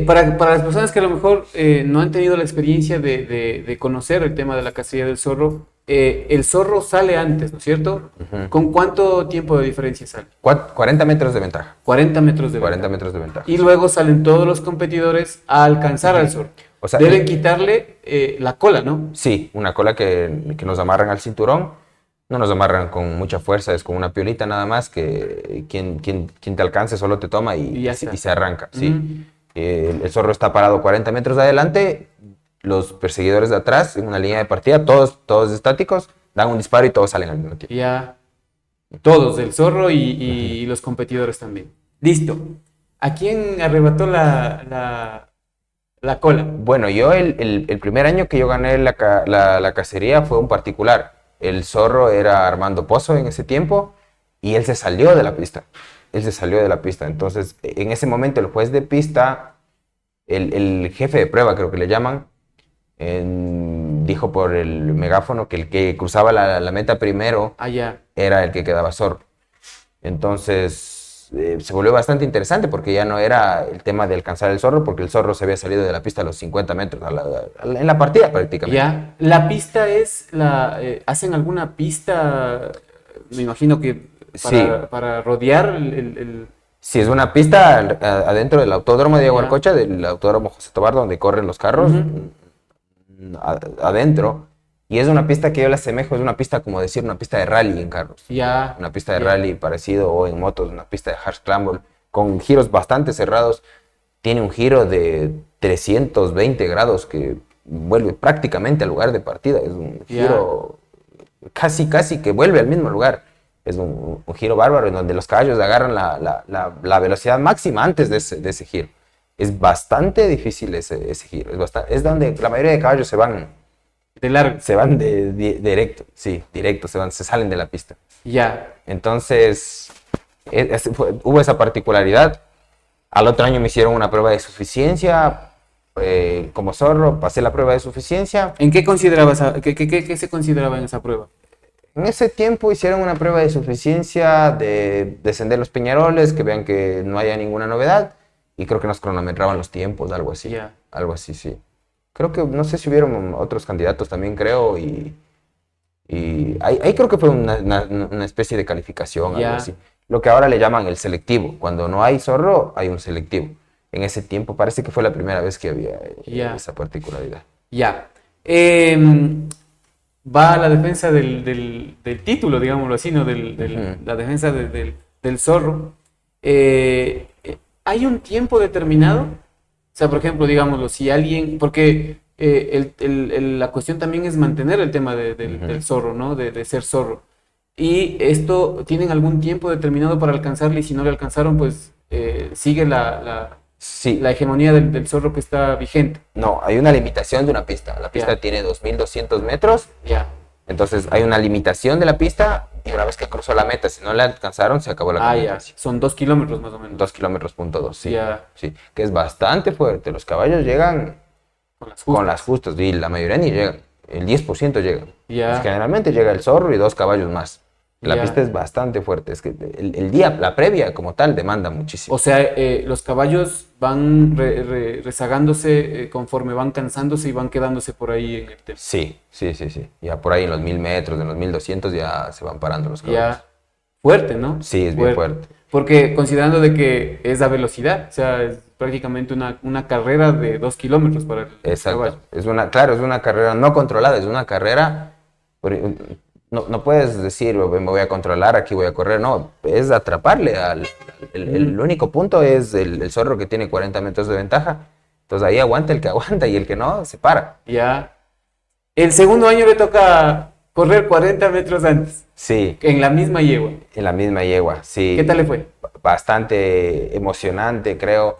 Para las personas que a lo mejor no han tenido la experiencia de conocer el tema de la cacería del zorro, el zorro sale antes, ¿no es cierto? Ujú. ¿Con cuánto tiempo de diferencia sale? 40 metros de ventaja. 40 metros de 40 ventaja. metros de ventaja. Y luego salen todos los competidores a alcanzar al zorro. O sea, Deben quitarle la cola, ¿no? Sí, una cola que nos amarran al cinturón. No nos amarran con mucha fuerza, es con una piolita nada más que quien te alcance solo te toma Y ya está. y se arranca. Sí. Ujú. El zorro está parado 40 metros adelante, los perseguidores de atrás en una línea de partida, todos estáticos, dan un disparo y todos salen al mismo tiempo. Ya. Todos, el zorro y los competidores también. Listo. ¿A quién arrebató la cola? Bueno, yo el primer año que yo gané la cacería fue un particular. El zorro era Armando Pozo en ese tiempo y él se salió de la pista. Entonces, en ese momento el juez de pista, el jefe de prueba creo que le llaman, dijo por el megáfono que el que cruzaba la meta primero Allá. era el que quedaba zorro. Entonces se volvió bastante interesante porque ya no era el tema de alcanzar el zorro, porque el zorro se había salido de la pista a los 50 metros, en la partida prácticamente. Ya. La pista es ¿hacen alguna pista? Me imagino que Sí. para rodear el. Sí, es una pista adentro del autódromo de Ya. Yaguarcocha, del autódromo José Tobar, donde corren los carros, adentro. Y es una pista que yo la asemejo, es una pista como decir, una pista de rally en carros. Ya. Una pista de Ya. rally parecido, o en motos, una pista de hard scramble, con giros bastante cerrados. Tiene un giro de 320 grados que vuelve prácticamente al lugar de partida. Es un Ya. giro casi que vuelve al mismo lugar. Es un giro bárbaro en donde los caballos agarran la velocidad máxima antes de ese giro. Es bastante difícil ese giro. Es donde la mayoría de caballos se van De largo. directo. Sí, directo, se salen de la pista. Ya. Entonces, hubo esa particularidad. Al otro año me hicieron una prueba de suficiencia. Como zorro, pasé la prueba de suficiencia. ¿En qué considerabas? ¿Qué se consideraba en esa prueba? En ese tiempo hicieron una prueba de suficiencia de descender los peñaroles, que vean que no haya ninguna novedad, y creo que nos cronometraban los tiempos, algo así. Ya. Algo así, sí. Creo que, no sé si hubieron otros candidatos también, creo, y ahí creo que fue una especie de calificación, Ya. algo así. Lo que ahora le llaman el selectivo. Cuando no hay zorro, hay un selectivo. En ese tiempo parece que fue la primera vez que había Ya. esa particularidad. Ya. Va a la defensa del título, digámoslo así, ¿no? La defensa del zorro. ¿Hay un tiempo determinado? O sea, por ejemplo, digámoslo, si alguien, porque la cuestión también es mantener el tema del zorro, ¿no? De ser zorro. Y esto, ¿tienen algún tiempo determinado para alcanzarle? Y si no le alcanzaron, pues sigue Sí. la hegemonía del zorro que está vigente. No, hay una limitación de una pista. La pista Ya. tiene 2.200 metros. Ya. Entonces hay una limitación de la pista y una vez que cruzó la meta, si no la alcanzaron, se acabó la Ya. competencia. Son 2 kilómetros más o menos. 2 kilómetros punto 2, sí. Ya. Sí, que es bastante fuerte. Los caballos llegan Con las con las justas y la mayoría ni llegan. el 10% llega. Ya. Pues, generalmente llega el zorro y 2 caballos más. La Ya. pista es bastante fuerte, es que el día, la previa como tal, demanda muchísimo. O sea, los caballos van rezagándose conforme van cansándose y van quedándose por ahí en el tema. Sí. Ya por ahí en los 1000 metros, en los 1200 ya se van parando los caballos. Ya. Fuerte, ¿no? Sí, es bien fuerte. Porque considerando de que es a velocidad, o sea, es prácticamente una carrera de 2 kilómetros para el Exacto. caballo. Claro, es una carrera no controlada, es una carrera. No puedes decir, me voy a controlar, aquí voy a correr. No, es atraparle. El único punto es el zorro que tiene 40 metros de ventaja. Entonces ahí aguanta el que aguanta y el que no, se para. Ya. El segundo año le toca correr 40 metros antes, Sí, en la misma yegua. en la misma yegua, sí. ¿Qué tal le fue? Bastante emocionante, creo.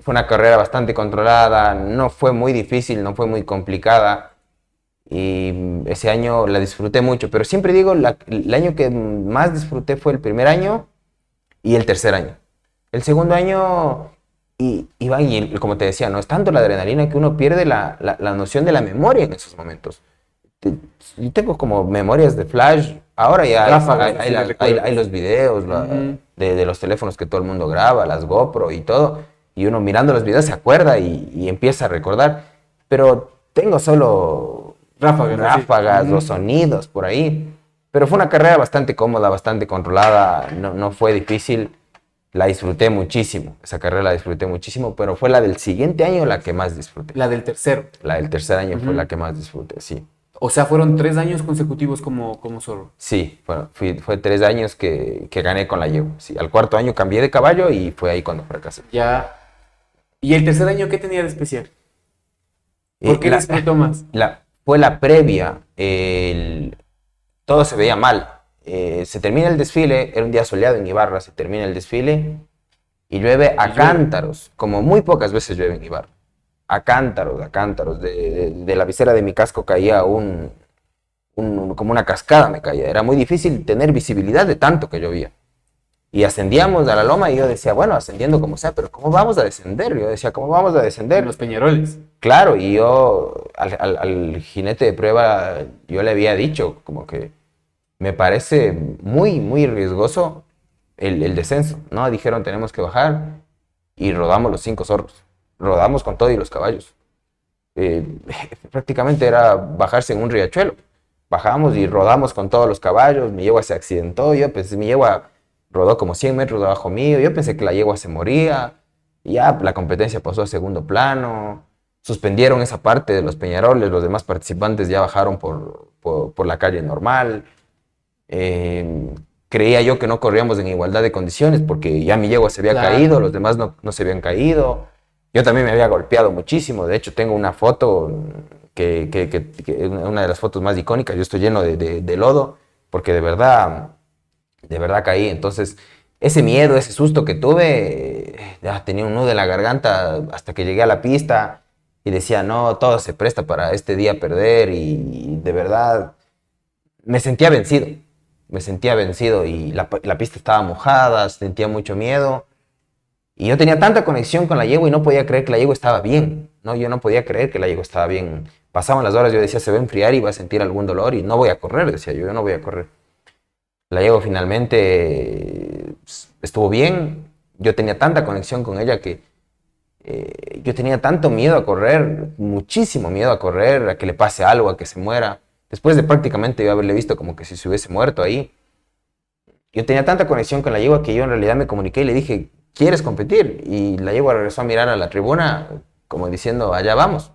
Fue una carrera bastante controlada, no fue muy difícil, no fue muy complicada. Y ese año la disfruté mucho, pero siempre digo, el año que más disfruté fue el primer año y el tercer año. El segundo año, como te decía, no es tanto la adrenalina que uno pierde la noción de la memoria en esos momentos. Yo tengo como memorias de flash, ahora ya Ráfagas, hay los videos de los teléfonos que todo el mundo graba, las GoPro y todo, y uno mirando los videos se acuerda y empieza a recordar, pero tengo solo ráfagas, los sonidos por ahí. Pero fue una carrera bastante cómoda, bastante controlada, no fue difícil, la disfruté muchísimo, esa carrera la disfruté muchísimo, pero fue la del siguiente año la que más disfruté. La del tercero. La del tercer año fue la que más disfruté, sí. O sea, fueron 3 años consecutivos como zorro. Sí, bueno, fue 3 años que gané con la yegua. Sí, al cuarto año cambié de caballo y fue ahí cuando fracasé. Ya. ¿Y el tercer año qué tenía de especial? ¿Por qué disfrutó más? Fue la previa, todo se veía mal. Se termina el desfile, era un día soleado en Ibarra, se termina el desfile y llueve a cántaros, como muy pocas veces llueve en Ibarra. A cántaros. De la visera de mi casco caía como una cascada me caía. Era muy difícil tener visibilidad de tanto que llovía. Y ascendíamos a la loma y yo decía, bueno, ascendiendo como sea, pero ¿cómo vamos a descender? Yo decía, ¿cómo vamos a descender? En los Peñaroles. Claro, y yo al jinete de prueba, yo le había dicho como que me parece muy, muy riesgoso el descenso, ¿no? Dijeron, tenemos que bajar y rodamos los 5 zorros. Rodamos con todo y los caballos. Prácticamente era bajarse en un riachuelo. Bajamos y rodamos con todos los caballos, mi yegua se accidentó, mi yegua rodó como 100 metros debajo mío, yo pensé que la yegua se moría, y ya la competencia pasó a segundo plano, suspendieron esa parte de los Peñaroles, los demás participantes ya bajaron por la calle normal. Creía yo que no corríamos en igualdad de condiciones porque ya mi yegua se había caído, los demás no se habían caído. Yo también me había golpeado muchísimo, de hecho tengo una foto, una de las fotos más icónicas, yo estoy lleno de lodo, porque de verdad caí. Entonces, ese miedo, ese susto que tuve, ya tenía un nudo en la garganta hasta que llegué a la pista y decía, no, todo se presta para este día perder, y de verdad me sentía vencido y la pista estaba mojada, sentía mucho miedo. Y yo tenía tanta conexión con la yegua y no podía creer que la yegua estaba bien, ¿no? Yo no podía creer que la yegua estaba bien. Pasaban las horas, yo decía, se va a enfriar y va a sentir algún dolor y no voy a correr, decía yo no voy a correr. La yegua finalmente estuvo bien. Yo tenía tanta conexión con ella que yo tenía tanto miedo a correr, muchísimo miedo a correr, a que le pase algo, a que se muera. Después de prácticamente yo haberle visto como que si se hubiese muerto ahí. Yo tenía tanta conexión con la yegua que yo en realidad me comuniqué y le dije, ¿quieres competir? Y la yegua regresó a mirar a la tribuna como diciendo, allá vamos.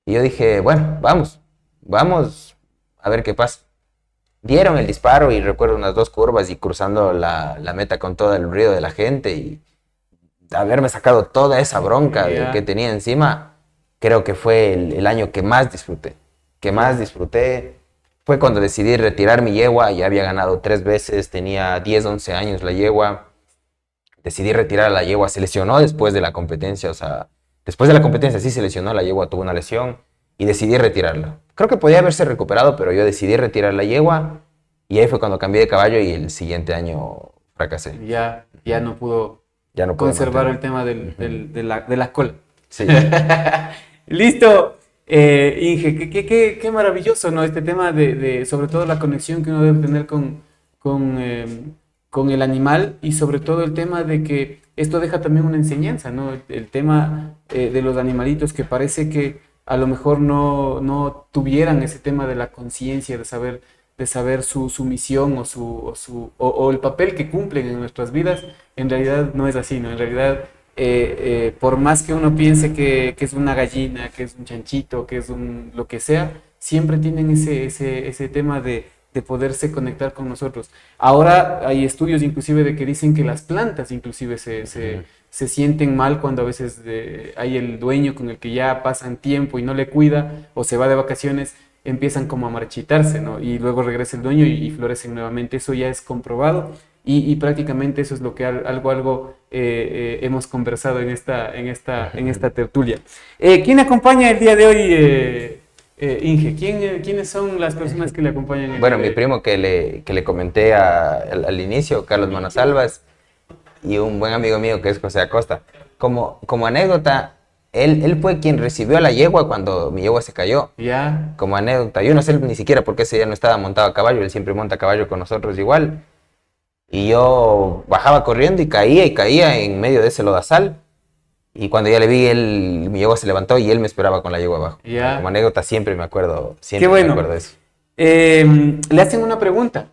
Y yo dije, bueno, vamos a ver qué pasa. Dieron el disparo y recuerdo unas 2 curvas y cruzando la meta con todo el ruido de la gente y haberme sacado toda esa bronca que tenía encima, creo que fue el año que más disfruté. Fue cuando decidí retirar mi yegua, ya había ganado 3 veces, tenía 10, 11 años la yegua. Decidí retirar a la yegua, se lesionó después de la competencia, después de la competencia sí se lesionó, la yegua tuvo una lesión y decidí retirarla. Creo que podía haberse recuperado, pero yo decidí retirar la yegua y ahí fue cuando cambié de caballo y el siguiente año fracasé. Ya no pudo Ya no pude conservar mantener. el tema de la cola. Sí. Listo. Inge, qué maravilloso, ¿no? Este tema sobre todo la conexión que uno debe tener con el animal y sobre todo el tema de que esto deja también una enseñanza, ¿no? El tema de los animalitos que parece que a lo mejor no tuvieran ese tema de la conciencia, de saber su misión o el papel que cumplen en nuestras vidas, en realidad no es así, ¿no? En realidad, por más que uno piense que es una gallina, que es un chanchito, que es lo que sea, siempre tienen ese tema de poderse conectar con nosotros. Ahora hay estudios inclusive de que dicen que las plantas inclusive se sienten mal cuando a veces hay el dueño con el que ya pasan tiempo y no le cuida o se va de vacaciones, empiezan como a marchitarse, ¿no? Y luego regresa el dueño y florecen nuevamente. Eso ya es comprobado y prácticamente eso es lo que algo hemos conversado en esta tertulia. ¿Quién acompaña el día de hoy, Inge? ¿Quiénes son las personas que le acompañan? Bueno, mi primo que le comenté al inicio, Carlos Manasalvas, y un buen amigo mío que es José Acosta. Como anécdota, él fue quien recibió a la yegua cuando mi yegua se cayó. Ya. Como anécdota, yo no sé ni siquiera por qué ese día no estaba montado a caballo, él siempre monta a caballo con nosotros igual. Y yo bajaba corriendo y caía en medio de ese lodazal. Y cuando ya le vi, mi yegua se levantó y él me esperaba con la yegua abajo. Ya. Como anécdota siempre me acuerdo, Qué bueno. me acuerdo de eso. Le hacen una pregunta.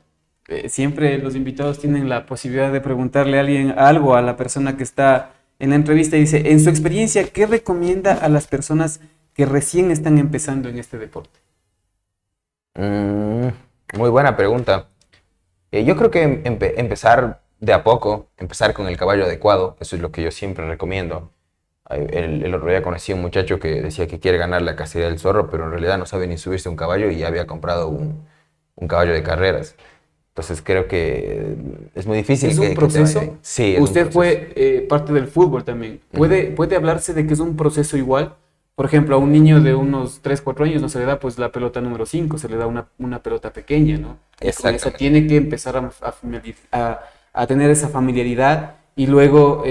Siempre los invitados tienen la posibilidad de preguntarle algo a la persona que está en la entrevista y dice, en su experiencia, ¿qué recomienda a las personas que recién están empezando en este deporte? Muy buena pregunta. Yo creo que empezar de a poco, empezar con el caballo adecuado, eso es lo que yo siempre recomiendo. El otro día conocí a un muchacho que decía que quiere ganar la cacería del zorro, pero en realidad no sabe ni subirse a un caballo y ya había comprado un caballo de carreras. Entonces creo que es muy difícil. ¿Es un proceso? Sí, es Usted un proceso. fue parte del fútbol también. ¿Puede hablarse de que es un proceso igual? Por ejemplo, a un niño de unos 3, 4 años no se le da pues la pelota número 5, se le da una pelota pequeña, ¿no? Y con esa tiene que empezar a tener esa familiaridad y luego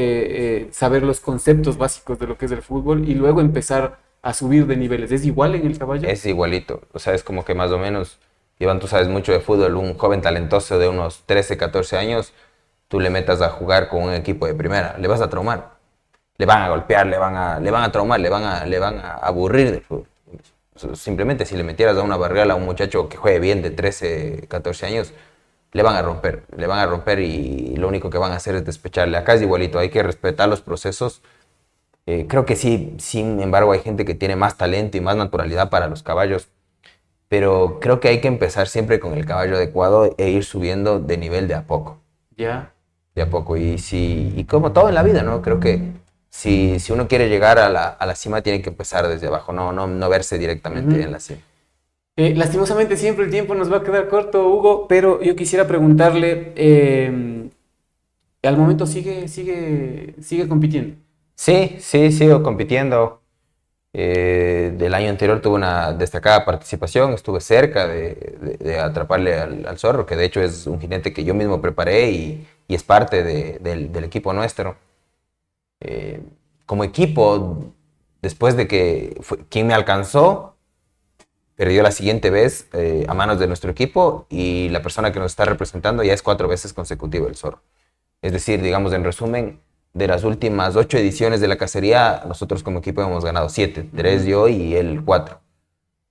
saber los conceptos básicos de lo que es el fútbol y luego empezar a subir de niveles. ¿Es igual en el caballo? Es igualito. O sea, es como que más o menos, Iván, tú sabes mucho de fútbol, un joven talentoso de unos 13, 14 años, tú le metas a jugar con un equipo de primera, le vas a traumar. Le van a golpear, le van a traumar, le van a aburrir del fútbol. Simplemente si le metieras a una barrera a un muchacho que juegue bien de 13, 14 años, le van a romper y lo único que van a hacer es despecharle. Acá es igualito, hay que respetar los procesos. Creo que sí, sin embargo, hay gente que tiene más talento y más naturalidad para los caballos, pero creo que hay que empezar siempre con el caballo adecuado e ir subiendo de nivel de a poco. Ya. De a poco, y como todo en la vida, ¿no? Creo que si uno quiere llegar a la cima, tiene que empezar desde abajo, no verse directamente en la cima. Lastimosamente siempre el tiempo nos va a quedar corto, Hugo, pero yo quisiera preguntarle, ¿al momento sigue compitiendo? Sí, sigo compitiendo. Del año anterior tuve una destacada participación, estuve cerca de atraparle al zorro, que de hecho es un jinete que yo mismo preparé y es parte del equipo nuestro. Como equipo, después de que quien me alcanzó, perdió la siguiente vez a manos de nuestro equipo y la persona que nos está representando ya es 4 veces consecutivo el zorro. Es decir, digamos en resumen, de las últimas 8 ediciones de la cacería, nosotros como equipo hemos ganado 7, 3 yo y él 4.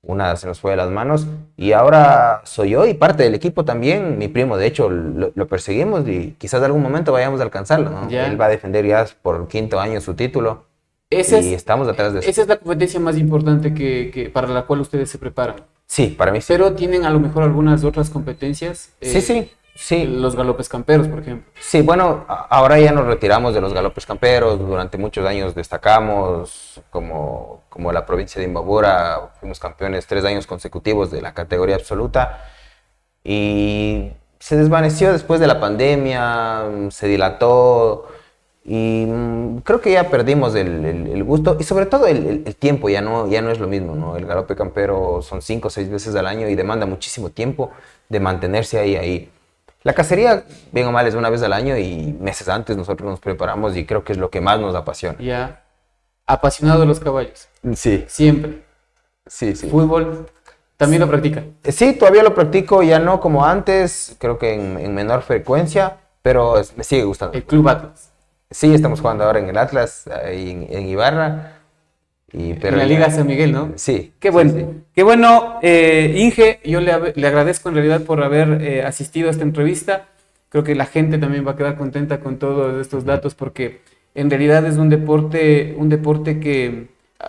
Una se nos fue de las manos y ahora soy yo y parte del equipo también, mi primo, de hecho lo perseguimos y quizás en algún momento vayamos a alcanzarlo, ¿no? Él va a defender ya por 5º año su título y estamos detrás de eso. Esa es la competencia más importante para la cual ustedes se preparan. Sí, para mí sí. Pero tienen a lo mejor algunas otras competencias. Sí. Los galopes camperos, por ejemplo. Sí, bueno, ahora ya nos retiramos de los galopes camperos. Durante muchos años destacamos como la provincia de Imbabura. Fuimos campeones 3 años consecutivos de la categoría absoluta. Y se desvaneció después de la pandemia, se dilató. Y creo que ya perdimos el gusto. Y sobre todo el tiempo ya no es lo mismo, ¿no? El galope campero son 5 o 6 veces al año y demanda muchísimo tiempo de mantenerse ahí. La cacería, bien o mal, es una vez al año y meses antes nosotros nos preparamos y creo que es lo que más nos apasiona. Ya. apasionado de los caballos. Sí, Siempre. sí, sí. Fútbol, también lo practica. Sí, todavía lo practico, ya no como antes, creo que en menor frecuencia, pero me sigue gustando. El Club Atlas. Sí, estamos jugando ahora en el Atlas, ahí en Ibarra. Pero en la Liga San Miguel, ¿no? Sí. Qué bueno. Sí, sí. Qué bueno, Inge, yo le agradezco en realidad por haber asistido a esta entrevista. Creo que la gente también va a quedar contenta con todos estos datos porque en realidad es un deporte que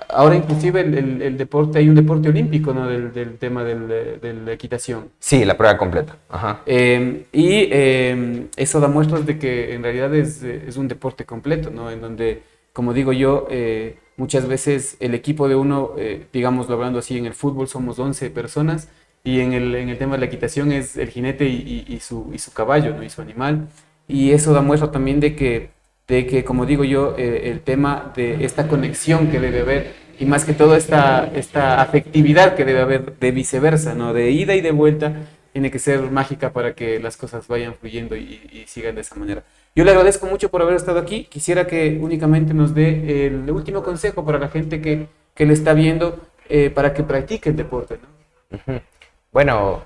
ahora inclusive el deporte, hay un deporte olímpico, ¿no? Del tema de la equitación. Sí, la prueba completa. Ajá. Eso da muestras de que en realidad es un deporte completo, ¿no? En donde, como digo yo, muchas veces el equipo de uno, digámoslo hablando así, en el fútbol somos 11 personas y en el tema de la equitación es el jinete y su caballo, ¿no? Y su animal. Y eso da muestra también de que como digo yo, el tema de esta conexión que debe haber y más que todo esta afectividad que debe haber de viceversa, ¿no? De ida y de vuelta, tiene que ser mágica para que las cosas vayan fluyendo y sigan de esa manera. Yo le agradezco mucho por haber estado aquí. Quisiera que únicamente nos dé el último consejo para la gente que le está viendo para que practique el deporte, ¿no? Uh-huh. Bueno,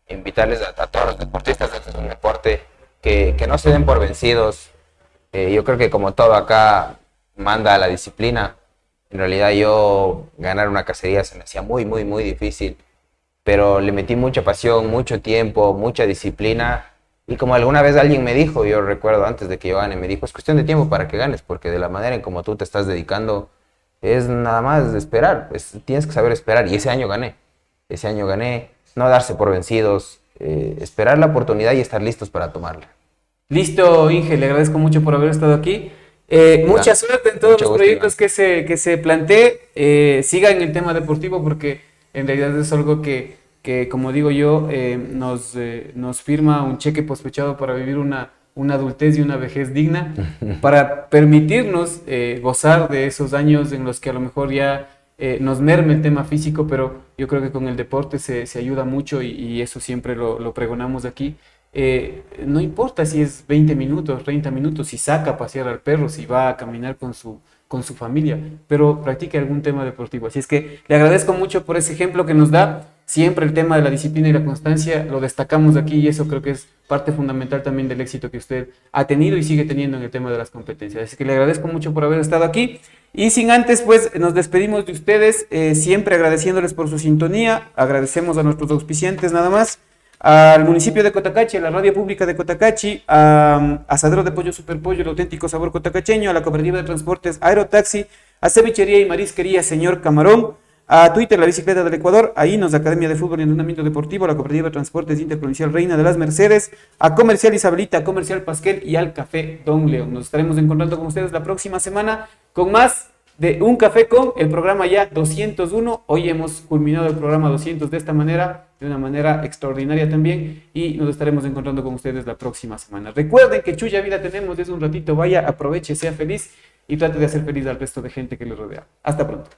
invitarles a todos los deportistas, este es un deporte que no se den por vencidos. Yo creo que como todo acá manda a la disciplina. En realidad yo ganar una cacería se me hacía muy, muy, muy difícil. Pero le metí mucha pasión, mucho tiempo, mucha disciplina. Y como alguna vez alguien me dijo, yo recuerdo antes de que yo gane, me dijo, es cuestión de tiempo para que ganes, porque de la manera en como tú te estás dedicando, es nada más esperar. Tienes que saber esperar. Y ese año gané. No darse por vencidos, esperar la oportunidad y estar listos para tomarla. Listo, Inge, le agradezco mucho por haber estado aquí. Mucha suerte en todos los proyectos que se plantee. Siga en el tema deportivo porque en realidad es algo que como digo yo, nos firma un cheque sospechado para vivir una adultez y una vejez digna, para permitirnos gozar de esos años en los que a lo mejor ya nos merme el tema físico, pero yo creo que con el deporte se ayuda mucho y eso siempre lo pregonamos aquí. No importa si es 20 minutos, 30 minutos, si saca a pasear al perro, si va a caminar con su familia, pero practique algún tema deportivo. Así es que le agradezco mucho por ese ejemplo que nos da. Siempre el tema de la disciplina y la constancia lo destacamos aquí y eso creo que es parte fundamental también del éxito que usted ha tenido y sigue teniendo en el tema de las competencias. Así que le agradezco mucho por haber estado aquí y sin antes pues nos despedimos de ustedes, siempre agradeciéndoles por su sintonía. Agradecemos a nuestros auspiciantes nada más, al municipio de Cotacachi, a la radio pública de Cotacachi, a Asadero de Pollo Superpollo, el auténtico sabor cotacacheño, a la cooperativa de transportes Aerotaxi, a Cevichería y Marisquería Señor Camarón, a Twitter, la bicicleta del Ecuador, a INOS, Academia de Fútbol y Entrenamiento Deportivo, a la cooperativa de transportes interprovincial Reina de las Mercedes, a Comercial Isabelita, a Comercial Pasquel y al Café Don León. Nos estaremos encontrando con ustedes la próxima semana con más de Un Café con el programa ya 201. Hoy hemos culminado el programa 200 de esta manera, de una manera extraordinaria también, y nos estaremos encontrando con ustedes la próxima semana. Recuerden que Chuya Vida tenemos desde un ratito, vaya, aproveche, sea feliz y trate de hacer feliz al resto de gente que le rodea. Hasta pronto.